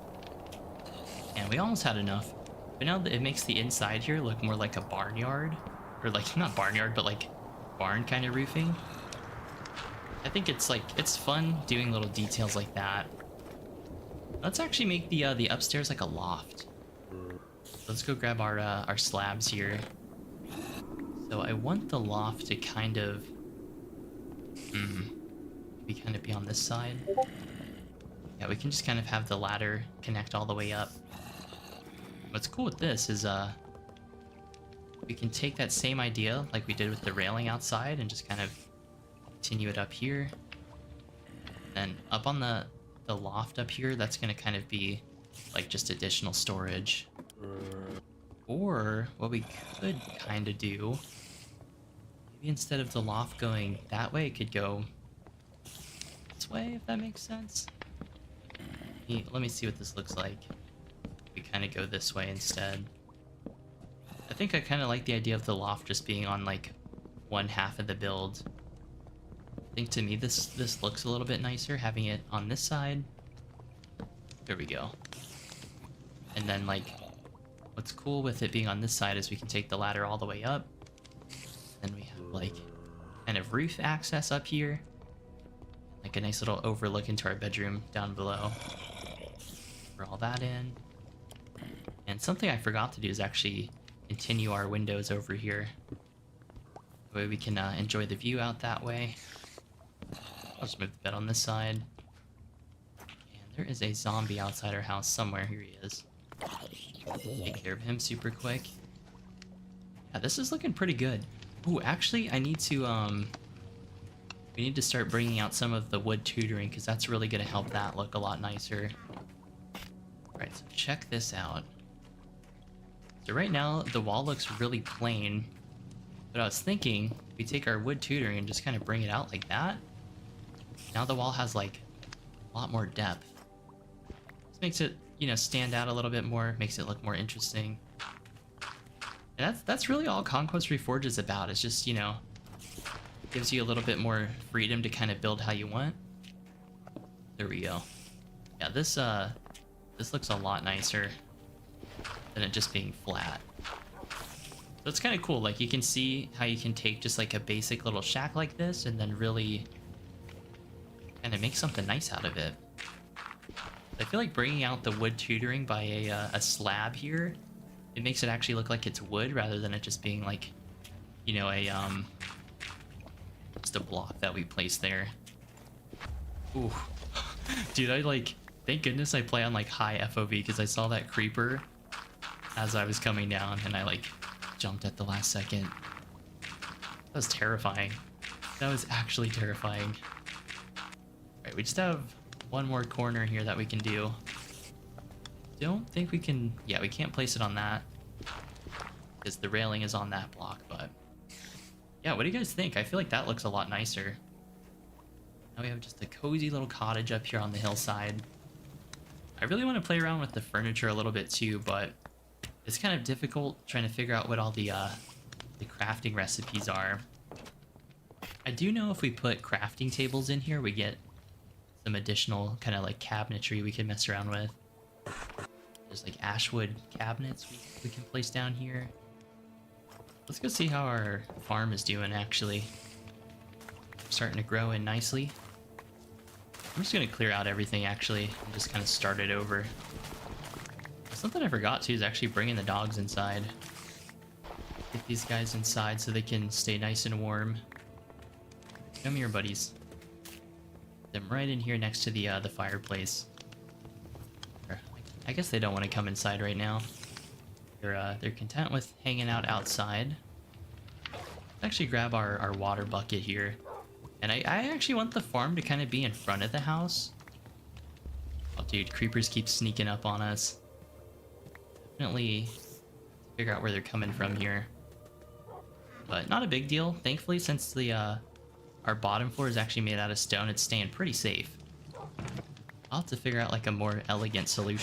Speaker 4: And we almost had enough. But now that it makes the inside here look more like a barnyard. Or like, not barnyard, but like barn kind of roofing. I think it's like, it's fun doing little details like that. Let's actually make the upstairs like a loft. Let's go grab our slabs here. So I want the loft to kind of be on this side. Yeah, we can just kind of have the ladder connect all the way up. What's cool with this is we can take that same idea like we did with the railing outside and just kind of continue it up here. And up on the loft up here, that's gonna kind of be like just additional storage. Or what we could kind of do, maybe instead of the loft going that way, it could go this way, if that makes sense. Let me see what this looks like. We kind of go this way instead. I think I kind of like the idea of the loft just being on like one half of the build. I think to me this looks a little bit nicer having it on this side. There we go. And then like what's cool with it being on this side is we can take the ladder all the way up. Then we have like kind of roof access up here. Like a nice little overlook into our bedroom down below. For all that in. And something I forgot to do is actually continue our windows over here. That way we can enjoy the view out that way. I'll just move the bed on this side. And there is a zombie outside our house somewhere. Here he is. Take care of him super quick. Yeah, this is looking pretty good. Ooh, actually, I need to, we need to start bringing out some of the wood tutoring because that's really going to help that look a lot nicer. Alright, so check this out. So right now, the wall looks really plain. But I was thinking, we take our wood tutoring and just kind of bring it out like that. Now the wall has like a lot more depth. This makes it, you know, stand out a little bit more, makes it look more interesting. And that's really all Conquest Reforged is about. It's just, you know, gives you a little bit more freedom to kind of build how you want. There we go. Yeah, this looks a lot nicer than it just being flat. So it's kind of cool. Like you can see how you can take just like a basic little shack like this and then really kind of make something nice out of it. I feel like bringing out the wood tutoring by a slab here, it makes it actually look like it's wood rather than it just being like, you know, just a block that we placed there. Ooh, dude, I like, thank goodness I play on like high FOV because I saw that creeper as I was coming down and I like jumped at the last second. That was terrifying. That was actually terrifying. Alright, we just have one more corner here that we can do. Don't think we can, yeah, we can't place it on that because the railing is on that block, but yeah, what do you guys think? I feel like that looks a lot nicer. Now we have just a cozy little cottage up here on the hillside. I really want to play around with the furniture a little bit too, but it's kind of difficult trying to figure out what all the crafting recipes are. I do know if we put crafting tables in here, we get some additional kind of like cabinetry we can mess around with. There's like ashwood cabinets we can place down here. Let's go see how our farm is doing actually. Starting to grow in nicely. I'm just gonna clear out everything actually and just kind of start it over. Something I forgot to is actually bringing the dogs inside. Get these guys inside so they can stay nice and warm. Come here, buddies. Them right in here next to the fireplace. I guess they don't want to come inside right now. They're content with hanging out outside. Let's actually grab our water bucket here. And I actually want the farm to kind of be in front of the house. Oh dude, creepers keep sneaking up on us. Definitely figure out where they're coming from here. But not a big deal. Thankfully, since the our bottom floor is actually made out of stone. It's staying pretty safe. I'll have to figure out like a more elegant solution.